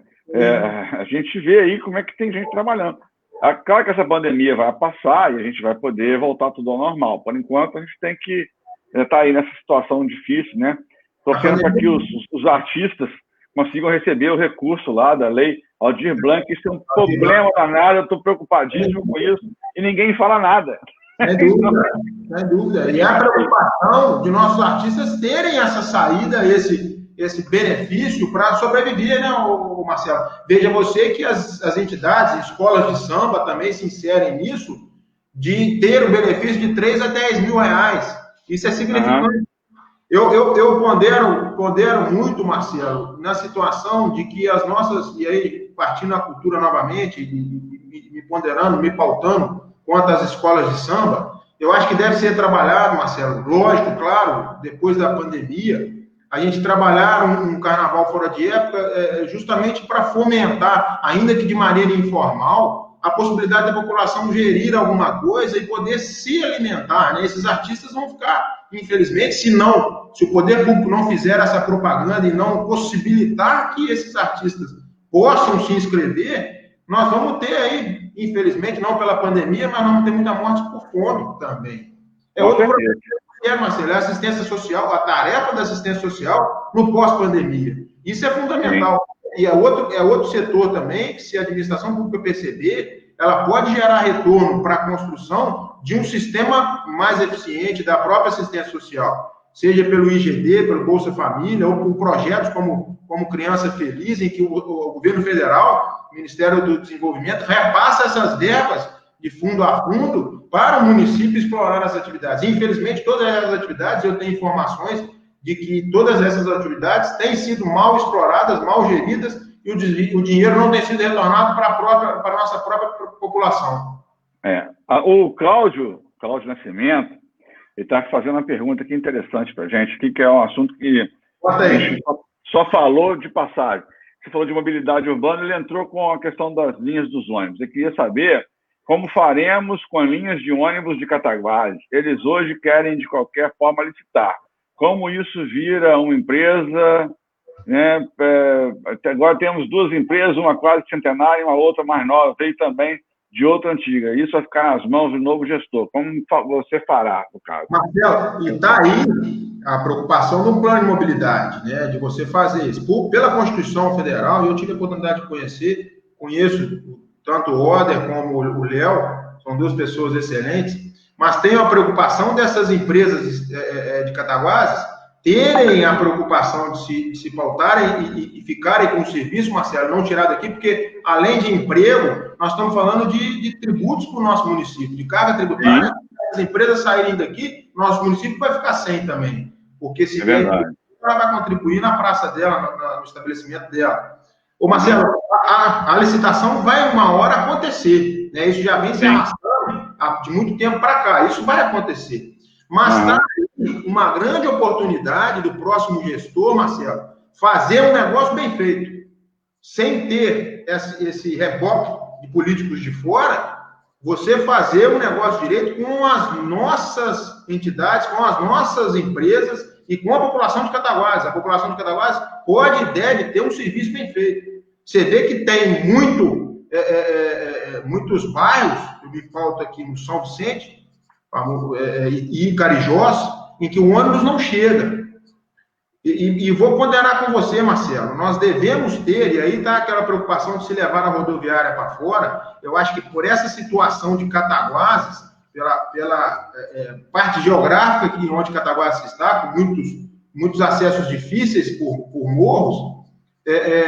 A gente vê aí como é que tem gente trabalhando. Claro que essa pandemia vai passar e a gente vai poder voltar tudo ao normal. Por enquanto, a gente tem que estar aí nessa situação difícil, né? Torcendo para que os artistas consigam receber o recurso lá da lei Aldir Blanc. Isso é um problema danado, eu estou preocupadíssimo com isso e ninguém fala nada. Sem dúvida. E a preocupação de nossos artistas terem essa saída, esse benefício para sobreviver, né, Marcelo? Veja você que as entidades, escolas de samba também se inserem nisso, de ter o benefício de 3 a 10 mil reais. Isso é significante. Eu pondero muito, Marcelo, na situação de que as nossas, e aí partindo da cultura novamente, me ponderando, me pautando quanto às escolas de samba, eu acho que deve ser trabalhado, Marcelo, lógico, claro, depois da pandemia, a gente trabalhar um carnaval fora de época justamente para fomentar, ainda que de maneira informal, a possibilidade da população gerir alguma coisa e poder se alimentar, né? Esses artistas vão ficar, infelizmente, se o poder público não fizer essa propaganda e não possibilitar que esses artistas possam se inscrever, nós vamos ter aí, infelizmente, não pela pandemia, mas vamos ter muita morte por fome também. É outro problema, Marcelo, é a assistência social, a tarefa da assistência social no pós-pandemia. Isso é fundamental. Sim. E é outro setor também, que se a administração pública perceber, ela pode gerar retorno para a construção de um sistema mais eficiente da própria assistência social, seja pelo IGD, pelo Bolsa Família, ou por projetos como Criança Feliz, em que o governo federal, o Ministério do Desenvolvimento, repassa essas verbas de fundo a fundo para o município explorar as atividades. Infelizmente, todas essas atividades, eu tenho informações de que todas essas atividades têm sido mal exploradas, mal geridas, e o dinheiro não tem sido retornado para a nossa própria população. O Cláudio Nascimento, ele está fazendo uma pergunta aqui interessante para a gente, que é um assunto que a gente só falou de passagem. Você falou de mobilidade urbana, ele entrou com a questão das linhas dos ônibus. Eu queria saber como faremos com as linhas de ônibus de Cataguases. Eles hoje querem, de qualquer forma, licitar. Como isso vira uma empresa, né? Até agora temos duas empresas, uma quase centenária e uma outra mais nova, e também de outra antiga. Isso vai ficar nas mãos do novo gestor. Como você fará, no caso? Marcelo, e está aí a preocupação do plano de mobilidade, né? De você fazer isso. Pela Constituição Federal, eu tive a oportunidade de conheço tanto o Oder como o Léo, são duas pessoas excelentes, mas tenho a preocupação dessas empresas de Cataguases terem a preocupação de se pautarem e ficarem com o serviço, Marcelo, não tirar daqui, porque além de emprego, nós estamos falando de tributos para o nosso município, de carga tributária. Se as empresas saírem daqui, nosso município vai ficar sem também, porque se ela vai contribuir na praça dela, no estabelecimento dela. Ô Marcelo, a licitação vai uma hora acontecer, né? Isso já vem se arrastando de muito tempo para cá, isso vai acontecer. Mas está uma grande oportunidade do próximo gestor, Marcelo, fazer um negócio bem feito, sem ter esse reboque de políticos de fora, você fazer um negócio direito com as nossas entidades, com as nossas empresas e com a população de Cataguases. A população de Cataguases pode e deve ter um serviço bem feito. Você vê que tem muitos bairros, me falta aqui no São Vicente, e em Carijós, em que o ônibus não chega. E vou ponderar com você, Marcelo, nós devemos ter, e aí está aquela preocupação de se levar a rodoviária para fora. Eu acho que por essa situação de Cataguases, pela parte geográfica onde Cataguases está, com muitos acessos difíceis por morros,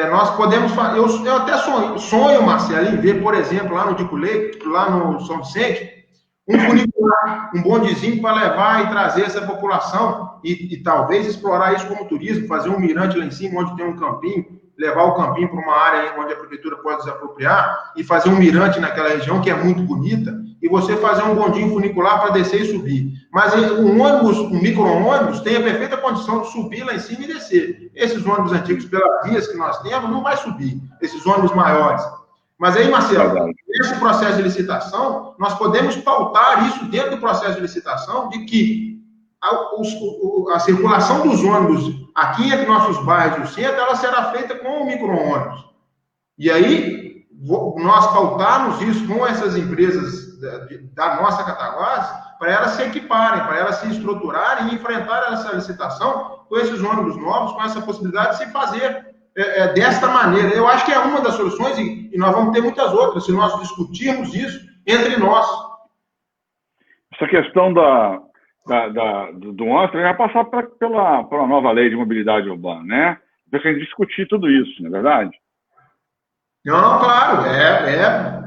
nós podemos fazer. Eu até sonho, Marcelo, em ver, por exemplo, lá no Diculei, lá no São Vicente, um funicular, um bondezinho para levar e trazer essa população e talvez explorar isso como turismo, fazer um mirante lá em cima, onde tem um campinho, levar o campinho para uma área onde a prefeitura pode desapropriar e fazer um mirante naquela região que é muito bonita e você fazer um bondinho funicular para descer e subir. Mas um micro-ônibus tem a perfeita condição de subir lá em cima e descer. Esses ônibus antigos, pelas vias que nós temos, não vai subir, esses ônibus maiores. Mas aí, Marcelo, nesse processo de licitação, nós podemos pautar isso dentro do processo de licitação, de que a circulação dos ônibus aqui entre nossos bairros e o centro, ela será feita com o micro-ônibus. E aí, nós pautarmos isso com essas empresas da nossa Cataguases, para elas se equiparem, para elas se estruturarem e enfrentar essa licitação com esses ônibus novos, com essa possibilidade de se fazer desta maneira. Eu acho que é uma das soluções e nós vamos ter muitas outras, se nós discutirmos isso entre nós. Essa questão do ônibus vai passar pela nova lei de mobilidade urbana, né? Para a gente discutir tudo isso, não é verdade? Não, claro,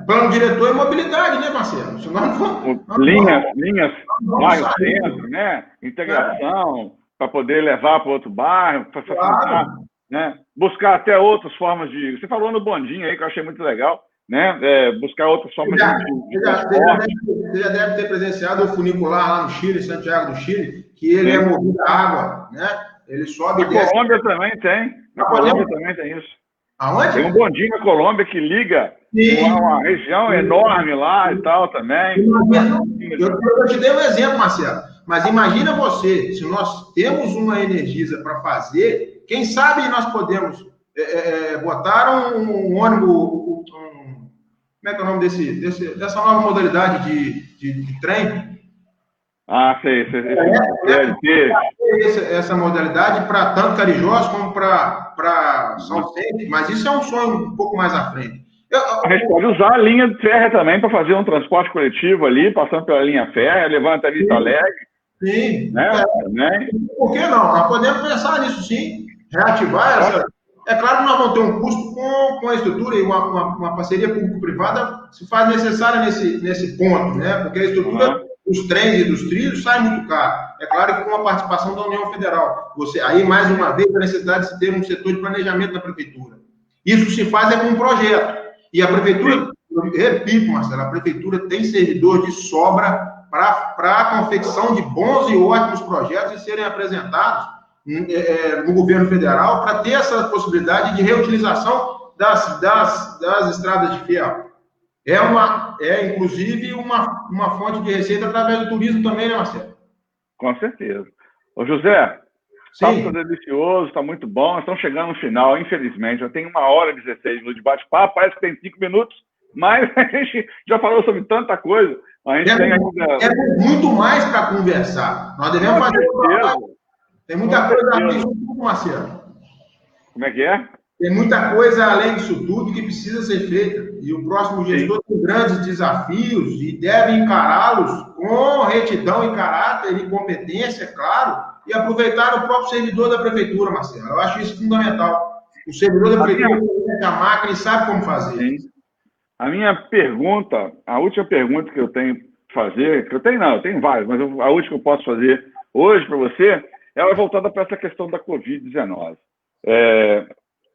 Plano diretor e mobilidade, né, Marcelo? Senão não vamos, linhas bairro centro, né? Integração, para poder levar para outro bairro, para facilitar, né? Buscar até outras formas de... Você falou no bondinho aí, que eu achei muito legal, né? Buscar outras formas de transporte. Você já deve ter presenciado o funicular lá no Chile, Santiago do Chile, que ele é movido a água, né? Ele sobe e desce. Na Colômbia também tem. Na Colômbia também tem isso. Aonde? Tem um bondinho na Colômbia que liga uma região enorme lá e tal também. Eu te dei um exemplo, Marcelo. Mas imagina você, se nós temos uma Energisa para fazer, quem sabe nós podemos botar um ônibus, como é que é o nome dessa nova modalidade de trem? Ah, sei. Essa modalidade para tanto Carijós como para São Vicente, mas isso é um sonho um pouco mais à frente. A gente pode usar a linha de férrea também para fazer um transporte coletivo ali, passando pela linha férrea, levando até Vista Alegre. Sim. Né? Por que não? Nós podemos pensar nisso sim, reativar essa. É claro que nós vamos ter um custo com a estrutura e uma parceria público-privada se faz necessária nesse ponto, né? Porque a estrutura dos trens e dos trilhos sai muito caro. É claro que com a participação da União Federal. Aí, mais uma vez, a necessidade de se ter um setor de planejamento na prefeitura. Isso se faz com um projeto. E a prefeitura, eu repito, Marcelo, a prefeitura tem servidor de sobra para a confecção de bons e ótimos projetos e serem apresentados no governo federal para ter essa possibilidade de reutilização das estradas de ferro. Inclusive, uma fonte de receita através do turismo também, né, Marcelo? Com certeza. Ô, José, o papo está delicioso, está muito bom. Nós estamos chegando no final, infelizmente. Já tem 1h16 de bate-papo, parece que tem 5 minutos, mas a gente já falou sobre tanta coisa. A gente tem ainda... muito mais para conversar. Nós devemos fazer... Tem muita coisa além disso tudo, Marcelo. Como é que é? Tem muita coisa além disso tudo que precisa ser feita. E o próximo gestor tem grandes desafios e deve encará-los com retidão e caráter e competência, claro, e aproveitar o próprio servidor da prefeitura, Marcelo. Eu acho isso fundamental. O servidor da prefeitura conhece a máquina e sabe como fazer. Sim. A minha pergunta, a última pergunta que eu tenho que fazer, eu tenho várias, mas a última que eu posso fazer hoje para você, ela é voltada para essa questão da Covid-19.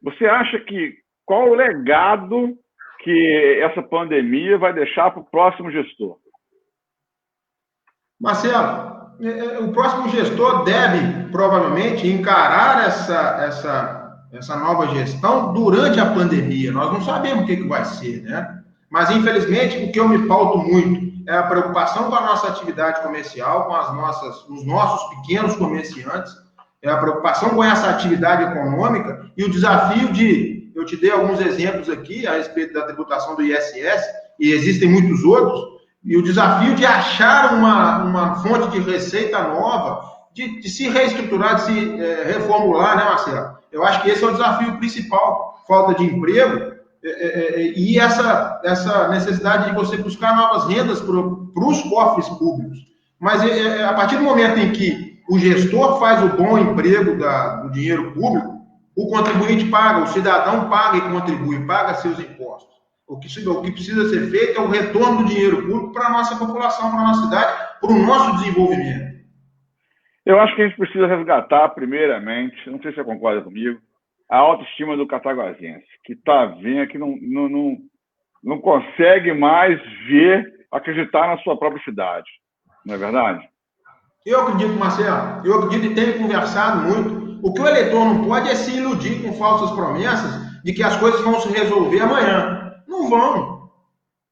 Você acha que qual o legado que essa pandemia vai deixar para o próximo gestor? Marcelo, o próximo gestor deve, provavelmente, encarar essa nova gestão durante a pandemia. Nós não sabemos o que vai ser, né? Mas, infelizmente, o que eu me pauto muito é a preocupação com a nossa atividade comercial, com os nossos pequenos comerciantes, é a preocupação com essa atividade econômica e o desafio eu te dei alguns exemplos aqui a respeito da tributação do ISS, e existem muitos outros, e o desafio de achar uma fonte de receita nova, de se reestruturar, de se reformular, né, Marcelo? Eu acho que esse é o desafio principal, falta de emprego, e essa necessidade de você buscar novas rendas para os cofres públicos. Mas a partir do momento em que o gestor faz o bom emprego do dinheiro público, o contribuinte paga, o cidadão paga e contribui, paga seus impostos. O que precisa ser feito é o retorno do dinheiro público para a nossa população, para a nossa cidade, para o nosso desenvolvimento. Eu acho que a gente precisa resgatar, primeiramente, não sei se você concorda comigo, a autoestima do cataguasense, que está vendo, que não consegue mais acreditar na sua própria cidade. Não é verdade? Eu acredito, Marcelo, e tenho conversado muito. O que o eleitor não pode é se iludir com falsas promessas de que as coisas vão se resolver amanhã. Não vão.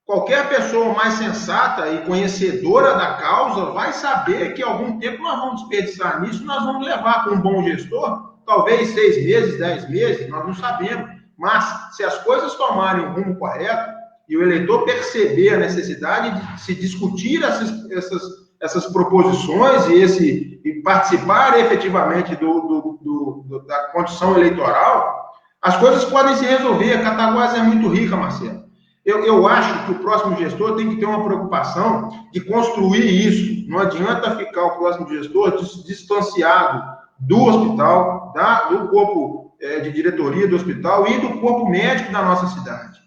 Qualquer pessoa mais sensata e conhecedora da causa vai saber que algum tempo nós vamos desperdiçar nisso, nós vamos levar com um bom gestor, talvez 6 meses, 10 meses, nós não sabemos. Mas se as coisas tomarem o rumo correto e o eleitor perceber a necessidade de se discutir essas proposições e participar efetivamente da condição eleitoral, as coisas podem se resolver. A Cataguases é muito rica, Marcelo. Eu acho que o próximo gestor tem que ter uma preocupação de construir isso. Não adianta ficar o próximo gestor distanciado do hospital, do corpo de diretoria do hospital e do corpo médico da nossa cidade.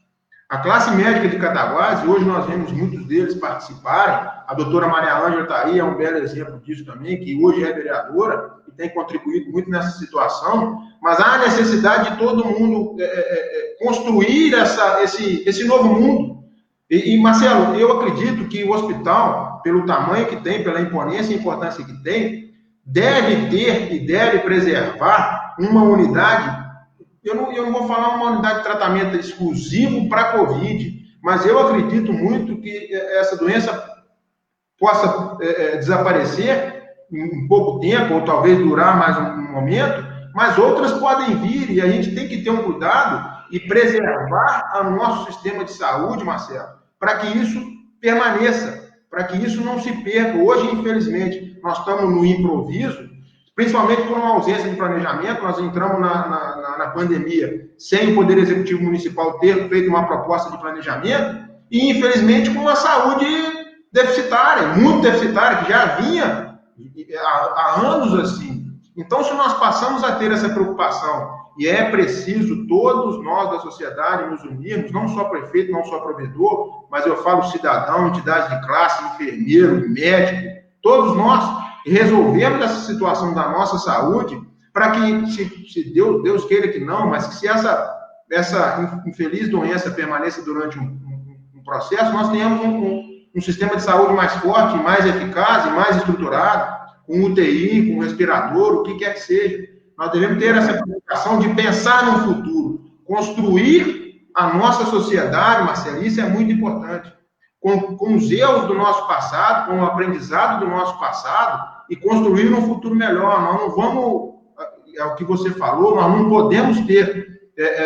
A classe médica de Cataguases, hoje nós vemos muitos deles participarem, a doutora Maria Ângela está aí, é um belo exemplo disso também, que hoje é vereadora e tem contribuído muito nessa situação, mas há a necessidade de todo mundo construir esse novo mundo. E, Marcelo, eu acredito que o hospital, pelo tamanho que tem, pela imponência e importância que tem, deve ter e deve preservar uma unidade. Eu não vou falar uma unidade de tratamento exclusivo para a Covid, mas eu acredito muito que essa doença possa desaparecer em pouco tempo, ou talvez durar mais um momento, mas outras podem vir, e a gente tem que ter um cuidado e preservar o nosso sistema de saúde, Marcelo, para que isso permaneça, para que isso não se perca. Hoje, infelizmente, nós estamos no improviso, principalmente por uma ausência de planejamento. Nós entramos na pandemia sem o Poder Executivo Municipal ter feito uma proposta de planejamento e, infelizmente, com uma saúde deficitária, muito deficitária, que já vinha há anos assim. Então, se nós passamos a ter essa preocupação, e é preciso todos nós da sociedade nos unirmos, não só prefeito, não só provedor, mas eu falo cidadão, entidade de classe, enfermeiro, médico, todos nós resolvemos essa situação da nossa saúde, para que, se Deus queira que não, mas que se essa infeliz doença permaneça durante um processo, nós tenhamos um sistema de saúde mais forte, mais eficaz e mais estruturado, com UTI, com respirador, o que quer que seja. Nós devemos ter essa preocupação de pensar no futuro, construir a nossa sociedade, Marcelo, isso é muito importante, com os erros do nosso passado, com o aprendizado do nosso passado, e construir um futuro melhor. Nós não vamos, é o que você falou, nós não podemos ter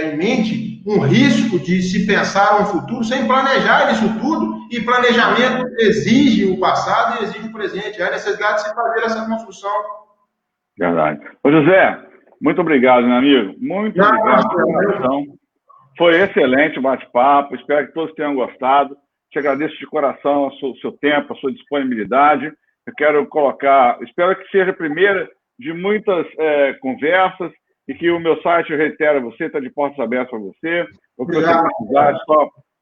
em mente um risco de se pensar um futuro sem planejar isso tudo, e planejamento exige o passado e exige o presente. Há necessidade de se fazer essa construção. Verdade. Ô, José, muito obrigado, meu amigo. Muito obrigado pela participação. Foi excelente o bate-papo. Espero que todos tenham gostado. Te agradeço de coração o seu tempo, a sua disponibilidade. Eu quero colocar, espero que seja a primeira de muitas conversas, e que o meu site, eu reitero, você está de portas abertas para você. O que você precisar,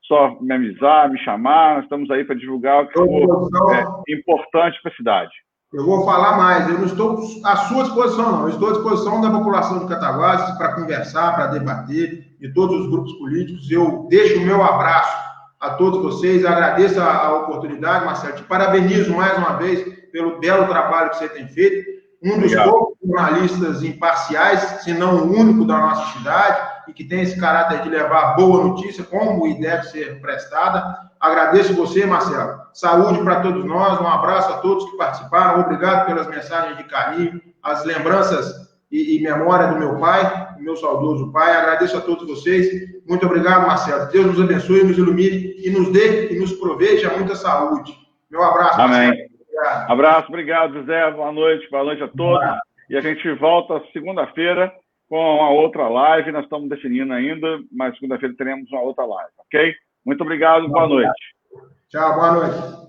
só me avisar, me chamar. Nós estamos aí para divulgar o que for importante para a cidade. Eu vou falar mais, eu não estou à sua disposição, não. Eu estou à disposição da população de Cataguases para conversar, para debater, de todos os grupos políticos. Eu deixo o meu abraço a todos vocês, agradeço a oportunidade, Marcelo, te parabenizo mais uma vez pelo belo trabalho que você tem feito. Um dos poucos jornalistas imparciais, se não o único da nossa cidade, e que tem esse caráter de levar boa notícia, como e deve ser prestada. Agradeço você, Marcelo. Saúde para todos nós, um abraço a todos que participaram, obrigado pelas mensagens de carinho, as lembranças e memória do meu pai, do meu saudoso pai. Agradeço a todos vocês. Muito obrigado, Marcelo. Deus nos abençoe, nos ilumine e nos dê e nos proveja muita saúde. Meu abraço, Amém. Marcelo. Obrigado. Abraço, obrigado, José. Boa noite a todos. E a gente volta segunda-feira com uma outra live. Nós estamos definindo ainda, mas segunda-feira teremos uma outra live, ok? Muito obrigado, boa noite. Tchau, boa noite.